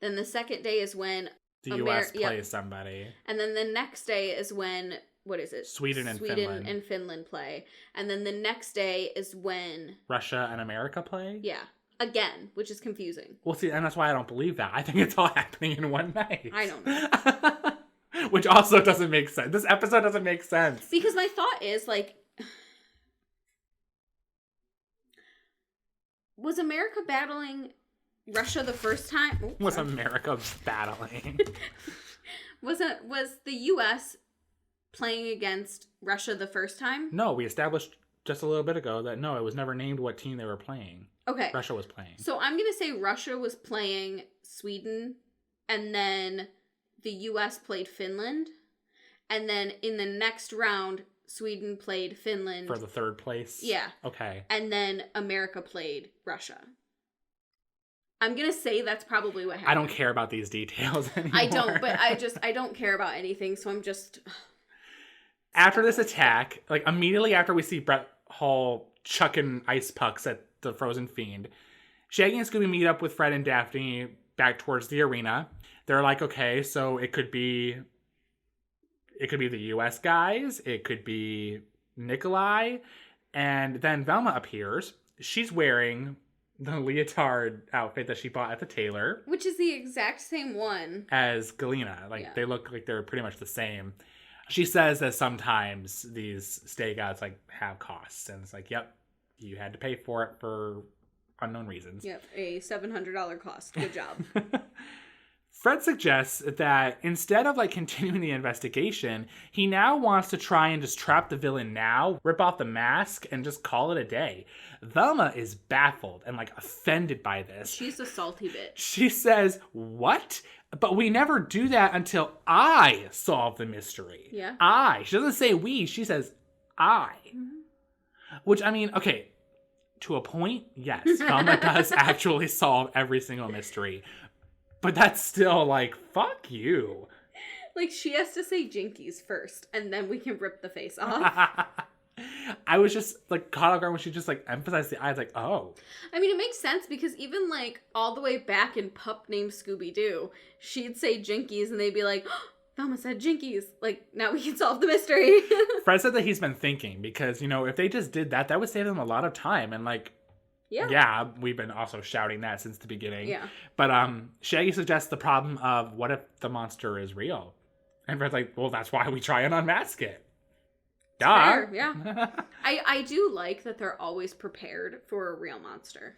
Then the second day is when the U.S. plays somebody. And then the next day is when, what is it? Sweden and Finland play. And then the next day is when... Russia and America play? Yeah. Again, which is confusing. Well, see, and that's why I don't believe that. I think it's all happening in one night. I don't know. Which also doesn't make sense. This episode doesn't make sense. Because my thought is, was America battling Russia the first time? Oh, Was sorry. America battling? Was the U.S. playing against Russia the first time? No, we established just a little bit ago that no, it was never named what team they were playing. Okay. Russia was playing. So I'm going to say Russia was playing Sweden, and then the U.S. played Finland, and then in the next round, Sweden played Finland. For the third place? Yeah. Okay. And then America played Russia. I'm going to say that's probably what happened. I don't care about these details anymore. I don't, but I don't care about anything, so I'm just... After this attack, like immediately after we see Brett Hall chucking ice pucks at the Frozen Fiend, Shaggy and Scooby meet up with Fred and Daphne back towards the arena. They're like, okay, so it could be the US guys, it could be Nikolai, and then Velma appears. She's wearing the leotard outfit that she bought at the tailor. Which is the exact same one. As Galena. Like, they look like they're pretty much the same. She says that sometimes these stakeouts, like, have costs. And it's like, yep, you had to pay for it for unknown reasons. Yep, a $700 cost. Good job. Fred suggests that instead of, like, continuing the investigation, he now wants to try and just trap the villain now, rip off the mask, and just call it a day. Velma is baffled and, like, offended by this. She's a salty bitch. She says, what? But we never do that until I solve the mystery. Yeah. I. She doesn't say we. She says I. Mm-hmm. Which, I mean, okay, to a point, yes. Velma does actually solve every single mystery. But that's still like, fuck you. Like, she has to say Jinkies first, and then we can rip the face off. I was just, like, caught off guard when she just, like, emphasized the eyes, like, oh. I mean, it makes sense because even, like, all the way back in Pup Named Scooby-Doo, she'd say Jinkies, and they'd be like, oh, Velma said Jinkies. Like, now we can solve the mystery. Fred said that he's been thinking because, you know, if they just did that, that would save them a lot of time. And, like, yeah, we've been also shouting that since the beginning. Yeah. But Shaggy suggests the problem of what if the monster is real? And Fred's like, well, that's why we try and unmask it. Duh. Fair, yeah. I do like that they're always prepared for a real monster.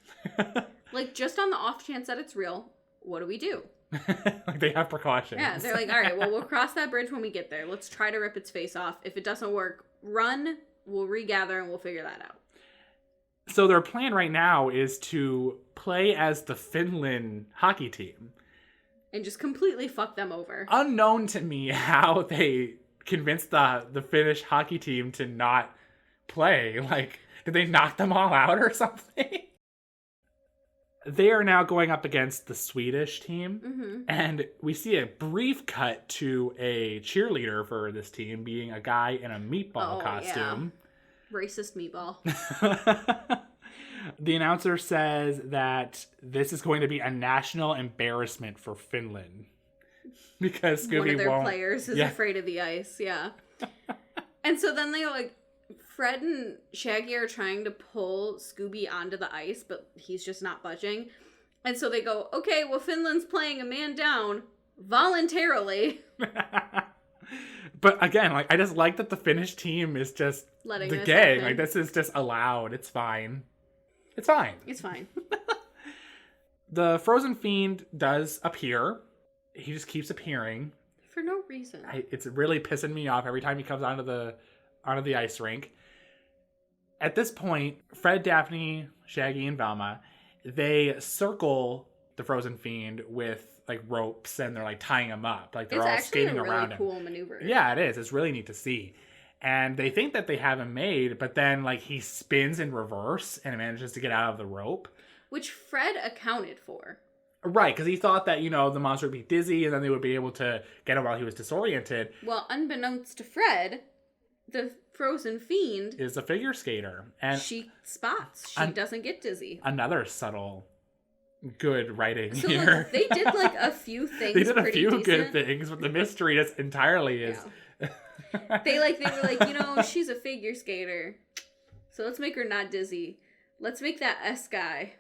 Like, just on the off chance that it's real, what do we do? Like, they have precautions. Yeah, they're like, all right, well, we'll cross that bridge when we get there. Let's try to rip its face off. If it doesn't work, run, we'll regather, and we'll figure that out. So their plan right now is to play as the Finland hockey team. And just completely fuck them over. Unknown to me how they convinced the Finnish hockey team to not play. Like, did they knock them all out or something? They are now going up against the Swedish team. Mm-hmm. And we see a brief cut to a cheerleader for this team being a guy in a meatball costume. Yeah. Racist meatball. The announcer says that this is going to be a national embarrassment for Finland. Because Scooby one of their won't... players is afraid of the ice, yeah. And so then they, like, Fred and Shaggy are trying to pull Scooby onto the ice, but he's just not budging. And so they go, okay, well, Finland's playing a man down voluntarily. But again, like, I just like that the Finnish team is just letting the this gang. happen. Like, this is just allowed. It's fine. It's fine. It's fine. The Frozen Fiend does appear. He just keeps appearing. For no reason. It's really pissing me off every time he comes onto the ice rink. At this point, Fred, Daphne, Shaggy, and Velma, they circle the Frozen Fiend with, like, ropes, and they're, like, tying him up. Like, they're all skating around him. It's actually a really cool maneuver. Yeah, it is. It's really neat to see. And they think that they have him made, but then, like, he spins in reverse and manages to get out of the rope. Which Fred accounted for. Right, because he thought that, you know, the monster would be dizzy and then they would be able to get him while he was disoriented. Well, unbeknownst to Fred, the Frozen Fiend is a figure skater. And she spots. She doesn't get dizzy. Another subtle good writing so, here. Like, they did, like, a few things. They did a few decent. good things, but the mystery just entirely is... Yeah. They were like, you know, she's a figure skater, so let's make her not dizzy. Let's make that S guy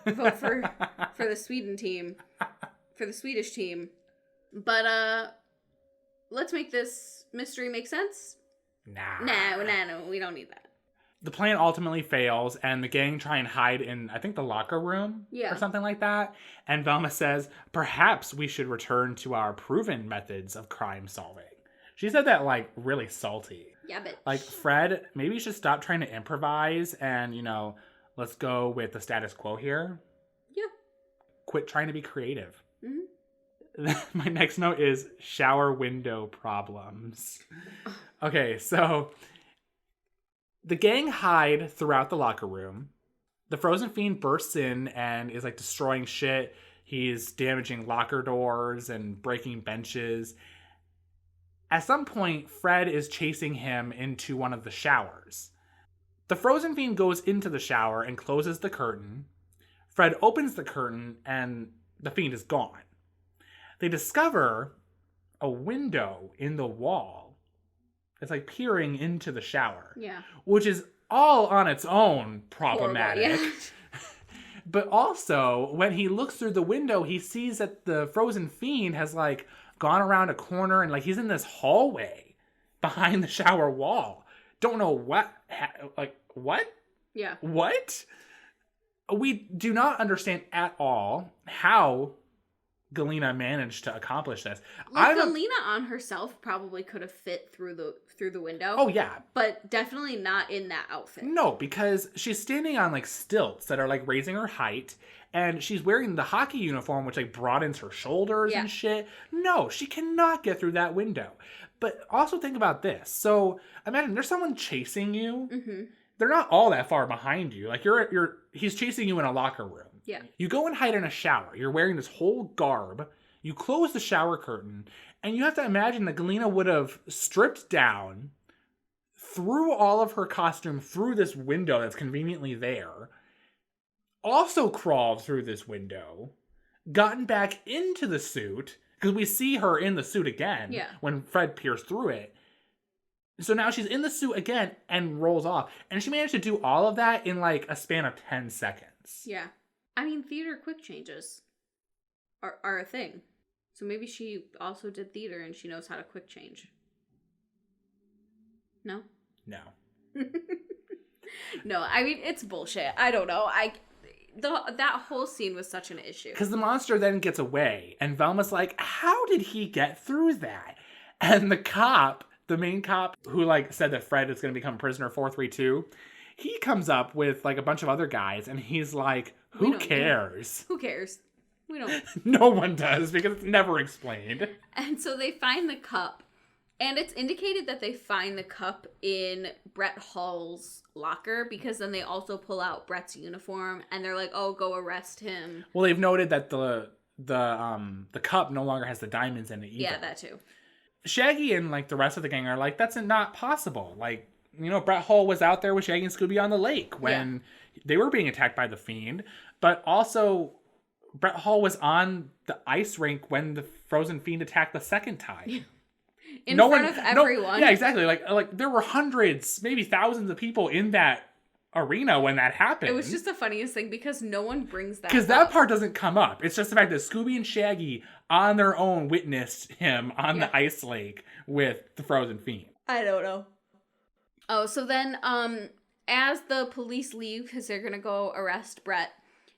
vote for the Sweden team, for the Swedish team. But let's make this mystery make sense. Nah. No, we don't need that. The plan ultimately fails, and the gang try and hide in, I think, the locker room Yeah. or something like that. And Velma says, perhaps we should return to our proven methods of crime solving. She said that, like, really salty. Yeah, bitch. Like, Fred, maybe you should stop trying to improvise and, you know, let's go with the status quo here. Yeah. Quit trying to be creative. Mm-hmm. My next note is shower window problems. Okay, so the gang hide throughout the locker room. The frozen fiend bursts in and is like destroying shit. He's damaging locker doors and breaking benches. At some point, Fred is chasing him into one of the showers. The frozen fiend goes into the shower and closes the curtain. Fred opens the curtain and the fiend is gone. They discover a window in the wall. It's like peering into the shower. Yeah. Which is all on its own problematic. Horrible, yeah. But also, when he looks through the window, he sees that the frozen fiend has like gone around a corner and like he's in this hallway behind the shower wall. Don't know what, what? Yeah. What? We do not understand at all how Galena managed to accomplish this. Like, Galena on herself probably could have fit through the window. Oh, yeah. But definitely not in that outfit. No, because she's standing on, like, stilts that are, like, raising her height, and she's wearing the hockey uniform, which, like, broadens her shoulders and shit. No, she cannot get through that window. But also think about this. So, imagine there's someone chasing you. Mm-hmm. They're not all that far behind you. Like, he's chasing you in a locker room. Yeah. You go and hide in a shower. You're wearing this whole garb. You close the shower curtain. And you have to imagine that Galena would have stripped down, threw all of her costume through this window that's conveniently there, also crawled through this window, gotten back into the suit, because we see her in the suit again when Fred peers through it. So now she's in the suit again and rolls off. And she managed to do all of that in like a span of 10 seconds. Yeah. I mean, theater quick changes are a thing. So maybe she also did theater and she knows how to quick change. No? No. No, I mean, it's bullshit. I don't know. That whole scene was such an issue. Because the monster then gets away. And Velma's like, how did he get through that? And the main cop who like said that Fred is going to become prisoner 432, he comes up with like a bunch of other guys and he's like, who cares? Who cares? We don't. No one does because it's never explained. And so they find the cup. And it's indicated that they find the cup in Brett Hall's locker because then they also pull out Brett's uniform and they're like, oh, go arrest him. Well, they've noted that the cup no longer has the diamonds in it either. Yeah, that too. Shaggy and like the rest of the gang are like, that's not possible. Like, you know, Brett Hall was out there with Shaggy and Scooby on the lake when they were being attacked by the fiend. But also, Brett Hall was on the ice rink when the frozen fiend attacked the second time. In front of everyone. Yeah, exactly. Like there were hundreds, maybe thousands of people in that arena when that happened. It was just the funniest thing because no one brings that up. Because that part doesn't come up. It's just the fact that Scooby and Shaggy on their own witnessed him on the ice lake with the frozen fiend. I don't know. Oh, so then as the police leave because they're going to go arrest Brett,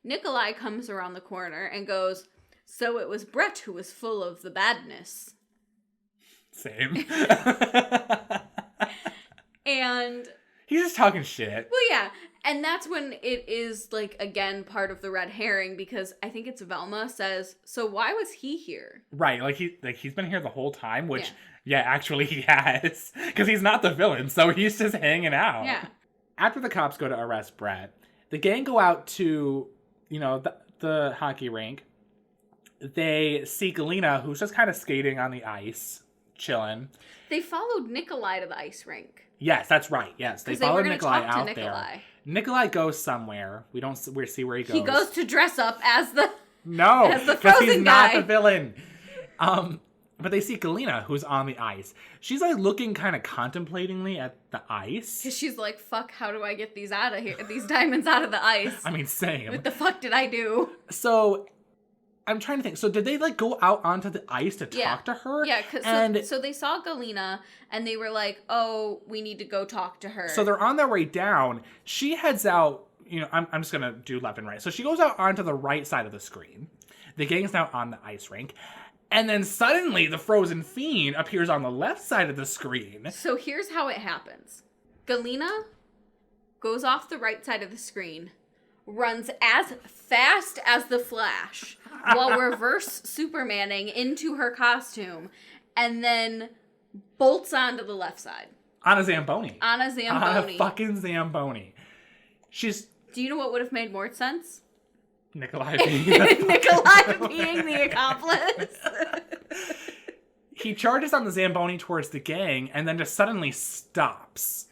Nikolai comes around the corner and goes, so it was Brett who was full of the badness. Same. And he's just talking shit. Well, yeah. And that's when it is, like, again, part of the red herring because I think it's Velma says, so why was he here? Right. He's been here the whole time, which, actually he has. Because he's not the villain, so he's just hanging out. Yeah. After the cops go to arrest Brett, the gang go out to, you know, the hockey rink. They see Galena, who's just kind of skating on the ice, chilling. They followed Nikolai to the ice rink. Yes, that's right. Yes, they followed Nikolai out there. Nikolai goes somewhere. We see where he goes. He goes to dress up as the because he's guy. not the villain. But they see Galena, who's on the ice. She's like looking kind of contemplatingly at the ice. Because she's like, "Fuck! How do I get these out of here? These diamonds out of the ice?" I mean, same. What the fuck did I do? So I'm trying to think. So did they like go out onto the ice to talk to her? Yeah, so they saw Galena and they were like, oh, we need to go talk to her. So they're on their way down. She heads out, I'm just going to do left and right. So she goes out onto the right side of the screen. The gang's now on the ice rink. And then suddenly the frozen fiend appears on the left side of the screen. So here's how it happens. Galena goes off the right side of the screen, runs as fast as the Flash while reverse Supermaning into her costume, and then bolts onto the left side. On a Zamboni. On a fucking Zamboni. Do you know what would have made more sense? Nikolai being the accomplice. He charges on the Zamboni towards the gang and then just suddenly stops.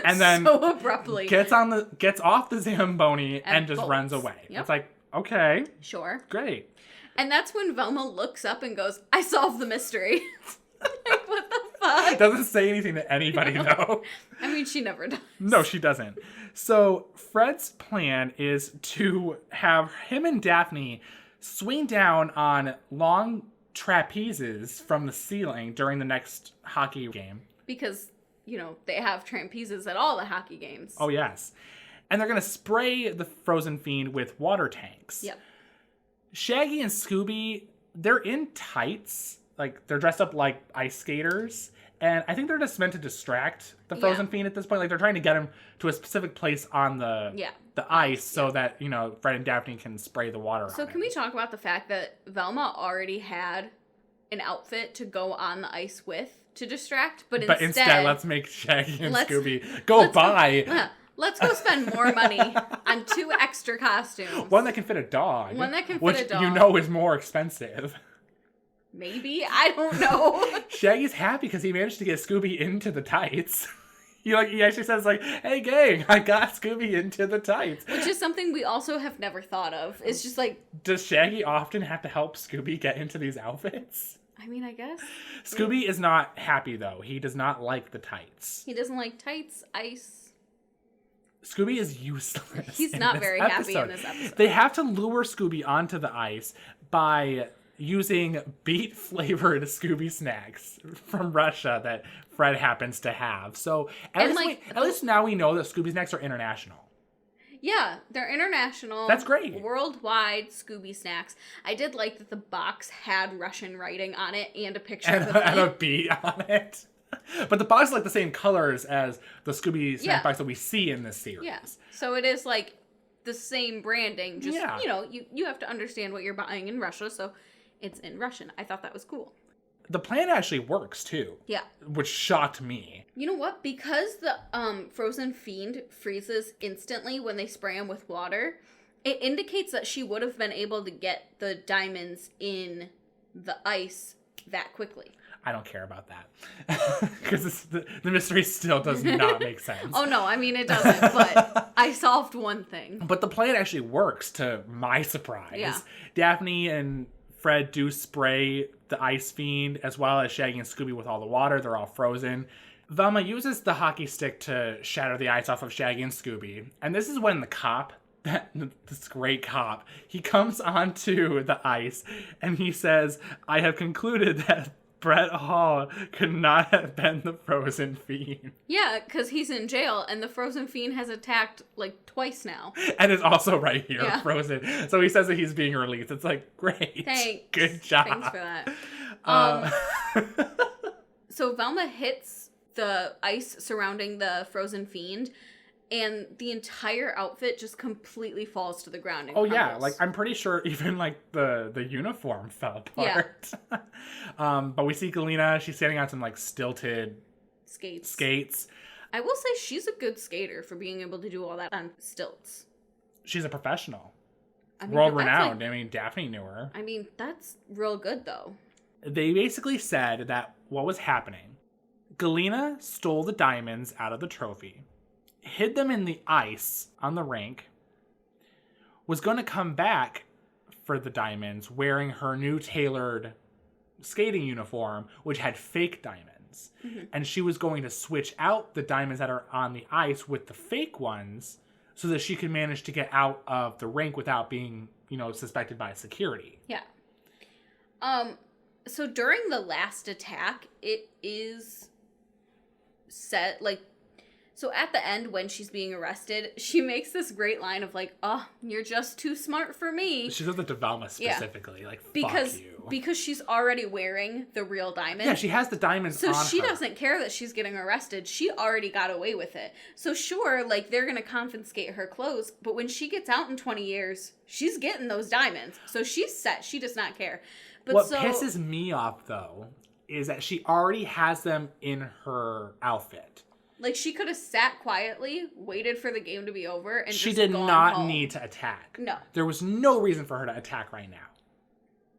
And then so abruptly gets off the Zamboni and just bolts. Runs away. Yep. It's like, okay. Sure. Great. And that's when Velma looks up and goes, I solved the mystery. Like, what the fuck? Doesn't say anything to anybody, though. I mean, she never does. No, she doesn't. So Fred's plan is to have him and Daphne swing down on long trapezes from the ceiling during the next hockey game. Because, they have trapezes at all the hockey games. Oh, yes. And they're going to spray the frozen fiend with water tanks. Yep. Shaggy and Scooby, they're in tights. Like, they're dressed up like ice skaters. And I think they're just meant to distract the frozen fiend at this point. Like, they're trying to get him to a specific place on the ice so that, Fred and Daphne can spray the water on So can we talk about the fact that Velma already had an outfit to go on the ice with to distract? But instead let's make Shaggy and Scooby buy... Let's go spend more money on 2 extra costumes. One that can fit a dog. Which is more expensive. Maybe. I don't know. Shaggy's happy because he managed to get Scooby into the tights. He actually says, like, hey, gang, I got Scooby into the tights. Which is something we also have never thought of. It's just like... Does Shaggy often have to help Scooby get into these outfits? I mean, I guess. Scooby is not happy, though. He does not like the tights. He doesn't like tights, ice... Scooby is useless. He's not very happy in this episode. They have to lure Scooby onto the ice by using beet-flavored Scooby snacks from Russia that Fred happens to have. So at least now we know that Scooby snacks are international. Yeah, they're international. That's great. Worldwide Scooby snacks. I did like that the box had Russian writing on it and a picture of and a beet on it. But the box is like the same colors as the Scooby snack box that we see in this series. Yeah. So it is like the same branding. Just, you have to understand what you're buying in Russia. So it's in Russian. I thought that was cool. The plan actually works too. Yeah. Which shocked me. You know what? Because the frozen fiend freezes instantly when they spray him with water, it indicates that she would have been able to get the diamonds in the ice that quickly. I don't care about that. Because the mystery still does not make sense. Oh, no. I mean, it doesn't. But I solved one thing. But the plan actually works, to my surprise. Yeah. Daphne and Fred do spray the ice fiend, as well as Shaggy and Scooby with all the water. They're all frozen. Velma uses the hockey stick to shatter the ice off of Shaggy and Scooby. And this is when the cop, this great cop, he comes onto the ice and he says, I have concluded that Brett Hall could not have been the frozen fiend. Yeah, because he's in jail and the frozen fiend has attacked like twice now. And is also right here, frozen. So he says that he's being released. It's like, great. Thanks. Good job. Thanks for that. So Velma hits the ice surrounding the frozen fiend, and the entire outfit just completely falls to the ground and crumbles. Yeah, like I'm pretty sure even like the uniform fell apart. Yeah. But we see Galena, she's standing on some like stilted skates. I will say she's a good skater for being able to do all that on stilts. She's a professional. I mean, world renowned. Daphne knew her. I mean, that's real good though. They basically said that what was happening, Galena stole the diamonds out of the trophy, hid them in the ice on the rink, was going to come back for the diamonds wearing her new tailored skating uniform, which had fake diamonds. Mm-hmm. And she was going to switch out the diamonds that are on the ice with the fake ones so that she could manage to get out of the rink without being, suspected by security. Yeah. So during the last attack, it is set, like, so at the end when she's being arrested, she makes this great line of like, "Oh, you're just too smart for me." She says it to Velma specifically, like, because fuck you. because she's already wearing the real diamond. Yeah, she has the diamonds on so she her. doesn't care that she's getting arrested. She already got away with it. So sure, like, they're gonna confiscate her clothes, but when she gets out in 20 years, she's getting those diamonds. So she's set. She does not care. But what pisses me off, though, is that she already has them in her outfit. Like, she could have sat quietly, waited for the game to be over, and she just did gone not home. need to attack. No. There was no reason for her to attack right now.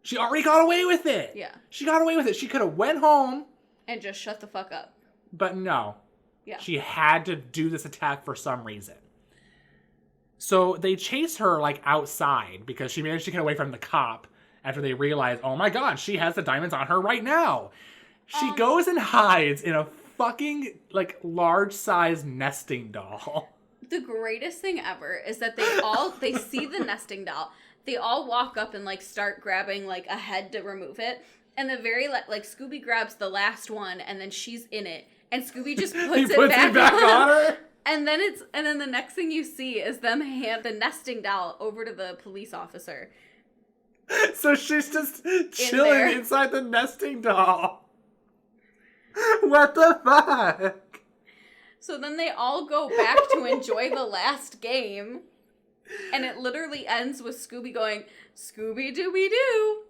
She already got away with it. Yeah. She got away with it. She could have went home. And just shut the fuck up. But no. Yeah. She had to do this attack for some reason. So they chase her, like, outside because she managed to get away from the cop after they realize, oh my god, she has the diamonds on her right now. She goes and hides in a fucking, like, large-size nesting doll. The greatest thing ever is that they see the nesting doll. They all walk up and, like, start grabbing, like, a head to remove it. And the very, like, Scooby grabs the last one, and then she's in it. And Scooby just puts it back on her. And then the next thing you see is them hand the nesting doll over to the police officer. So she's just chilling inside the nesting doll. What the fuck? So then they all go back to enjoy the last game. And it literally ends with Scooby going, "Scooby-Dooby-Doo,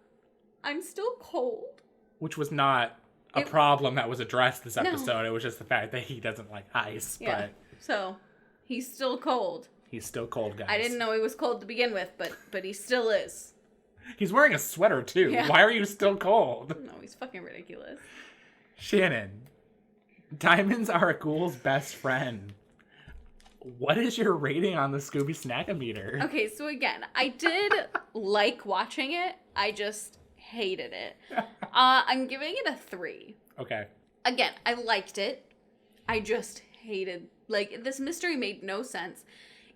I'm still cold." Which was not a problem that was addressed this episode. No. It was just the fact that he doesn't like ice. Yeah. But so he's still cold. He's still cold, guys. I didn't know he was cold to begin with, but he still is. He's wearing a sweater, too. Yeah. Why are you still cold? No, he's fucking ridiculous. Shannon, diamonds are a ghoul's best friend. What is your rating on the Scooby Snack-O-Meter? Okay, so again, I did like watching it. I just hated it. I'm giving it a 3. Okay. Again, I liked it. I just hated, like, this mystery made no sense.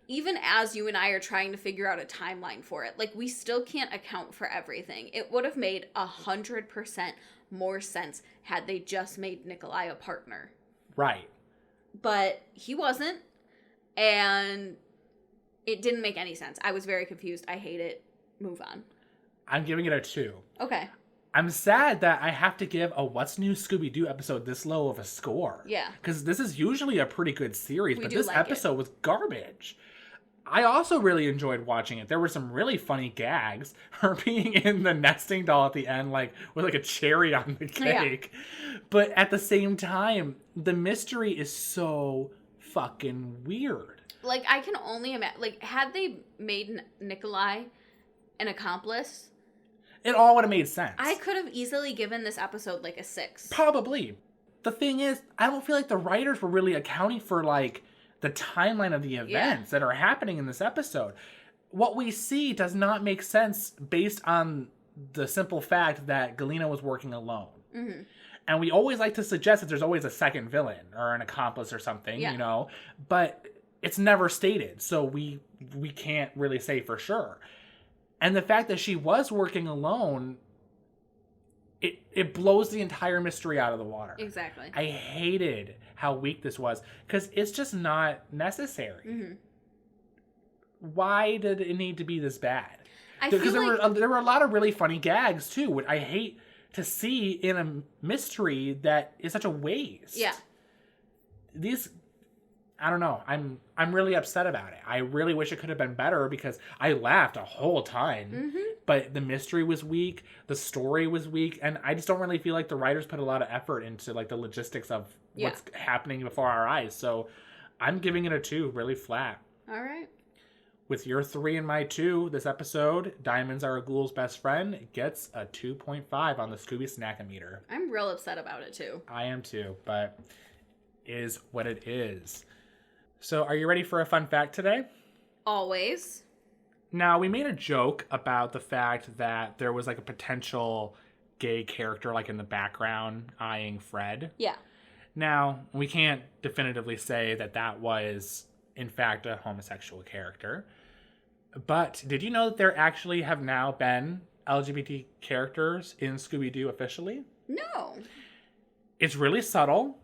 Even as you and I are trying to figure out a timeline for it, like, we still can't account for everything. It would have made 100% more sense had they just made Nikolai a partner. Right. But he wasn't, and it didn't make any sense. I was very confused. I hate it. Move on. I'm giving it a 2. Okay. I'm sad that I have to give a What's New Scooby-Doo episode this low of a score. Yeah. Because this is usually a pretty good series, but this like episode was garbage. I also really enjoyed watching it. There were some really funny gags. Her being in the nesting doll at the end, like, with like a cherry on the cake. Yeah. But at the same time, the mystery is so fucking weird. Like, I can only imagine, like, had they made Nikolai an accomplice, it all would have made sense. I could have easily given this episode, like, a 6. Probably. The thing is, I don't feel like the writers were really accounting for, like, the timeline of the events that are happening in this episode. What we see does not make sense based on the simple fact that Galena was working alone. Mm-hmm. And we always like to suggest that there's always a second villain or an accomplice or something, you know, but it's never stated. So we can't really say for sure. And the fact that she was working alone, it blows the entire mystery out of the water. Exactly. I hated how weak this was because it's just not necessary. Mm-hmm. Why did it need to be this bad? Because there were a lot of really funny gags too, which I hate to see in a mystery that is such a waste. Yeah. I don't know. I'm really upset about it. I really wish it could have been better because I laughed a whole time. Mm-hmm. But the mystery was weak, the story was weak, and I just don't really feel like the writers put a lot of effort into like the logistics of what's happening before our eyes. So I'm giving it a 2, really flat. All right. With your 3 and my 2, this episode, Diamonds Are a Ghoul's Best Friend, gets a 2.5 on the Scooby Snack-O-Meter. I'm real upset about it too. I am too, but it is what it is. So, are you ready for a fun fact today? Always. Now, we made a joke about the fact that there was like a potential gay character like in the background eyeing Fred. Yeah. Now, we can't definitively say that that was, in fact, a homosexual character. But did you know that there actually have now been LGBT characters in Scooby-Doo officially? No. It's really subtle,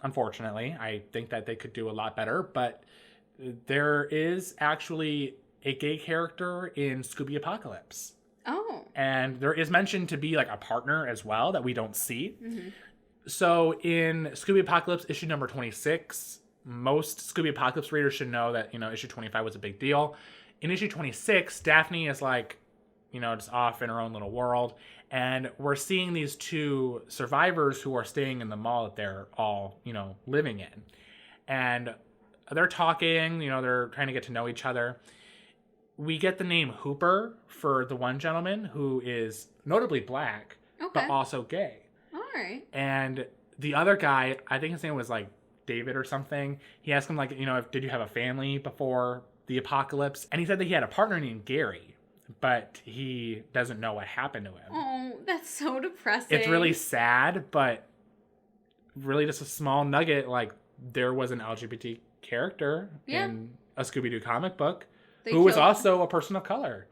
unfortunately. I think that they could do a lot better, but there is actually a gay character in Scooby Apocalypse. Oh. And there is mentioned to be like a partner as well that we don't see. Mm-hmm. So in Scooby Apocalypse issue number 26, most Scooby Apocalypse readers should know that, issue 25 was a big deal. In issue 26, Daphne is like, just off in her own little world. And we're seeing these two survivors who are staying in the mall that they're all, living in. And they're talking, they're trying to get to know each other. We get the name Hooper for the one gentleman who is notably black, but also gay. All right. And the other guy, I think his name was like David or something. He asked him like, did you have a family before the apocalypse? And he said that he had a partner named Gary, but he doesn't know what happened to him. Oh, that's so depressing. It's really sad, but really just a small nugget. Like, there was an LGBT character in a Scooby-Doo comic book who was also a person of color.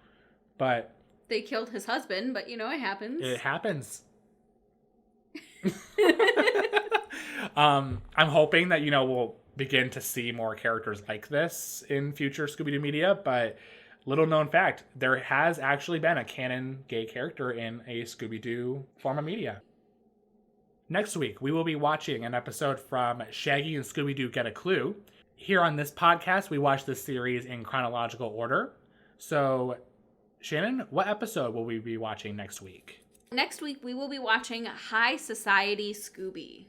But they killed his husband, but it happens. It happens. I'm hoping that, we'll begin to see more characters like this in future Scooby-Doo media, but little known fact, there has actually been a canon gay character in a Scooby-Doo form of media. Next week, we will be watching an episode from Shaggy and Scooby-Doo Get a Clue. Here on this podcast, we watch this series in chronological order. So, Shannon, what episode will we be watching next week? Next week, we will be watching High Society Scooby.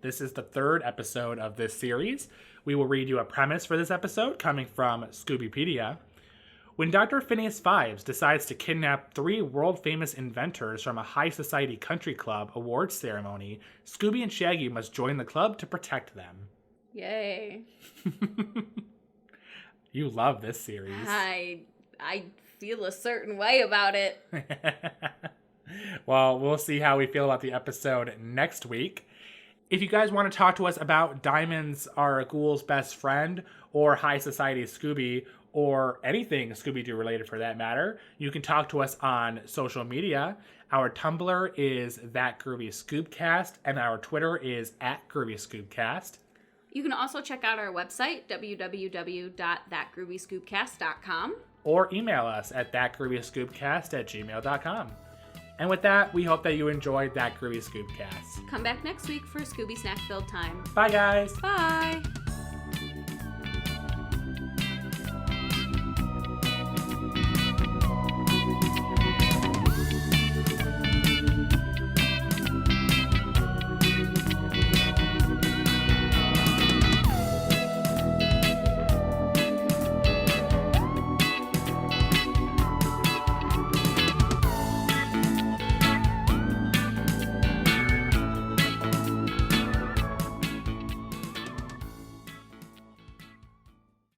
This is the third episode of this series. We will read you a premise for this episode coming from Scoobypedia. When Dr. Phineas Fives decides to kidnap 3 world-famous inventors from a high society country club awards ceremony, Scooby and Shaggy must join the club to protect them. Yay. You love this series. I feel a certain way about it. Well, we'll see how we feel about the episode next week. If you guys want to talk to us about Diamonds Are a Ghoul's Best Friend or High Society Scooby or anything Scooby-Doo related for that matter, you can talk to us on social media. Our Tumblr is That Groovy Scoobcast and our Twitter is @Groovy Scoobcast. You can also check out our website, www.thatgroovyscoobcast.com. Or email us at thatgroovyscoobcast@gmail.com. And with that, we hope that you enjoyed That Groovy Scoobcast. Come back next week for Scooby Snack Filled Time. Bye, guys. Bye.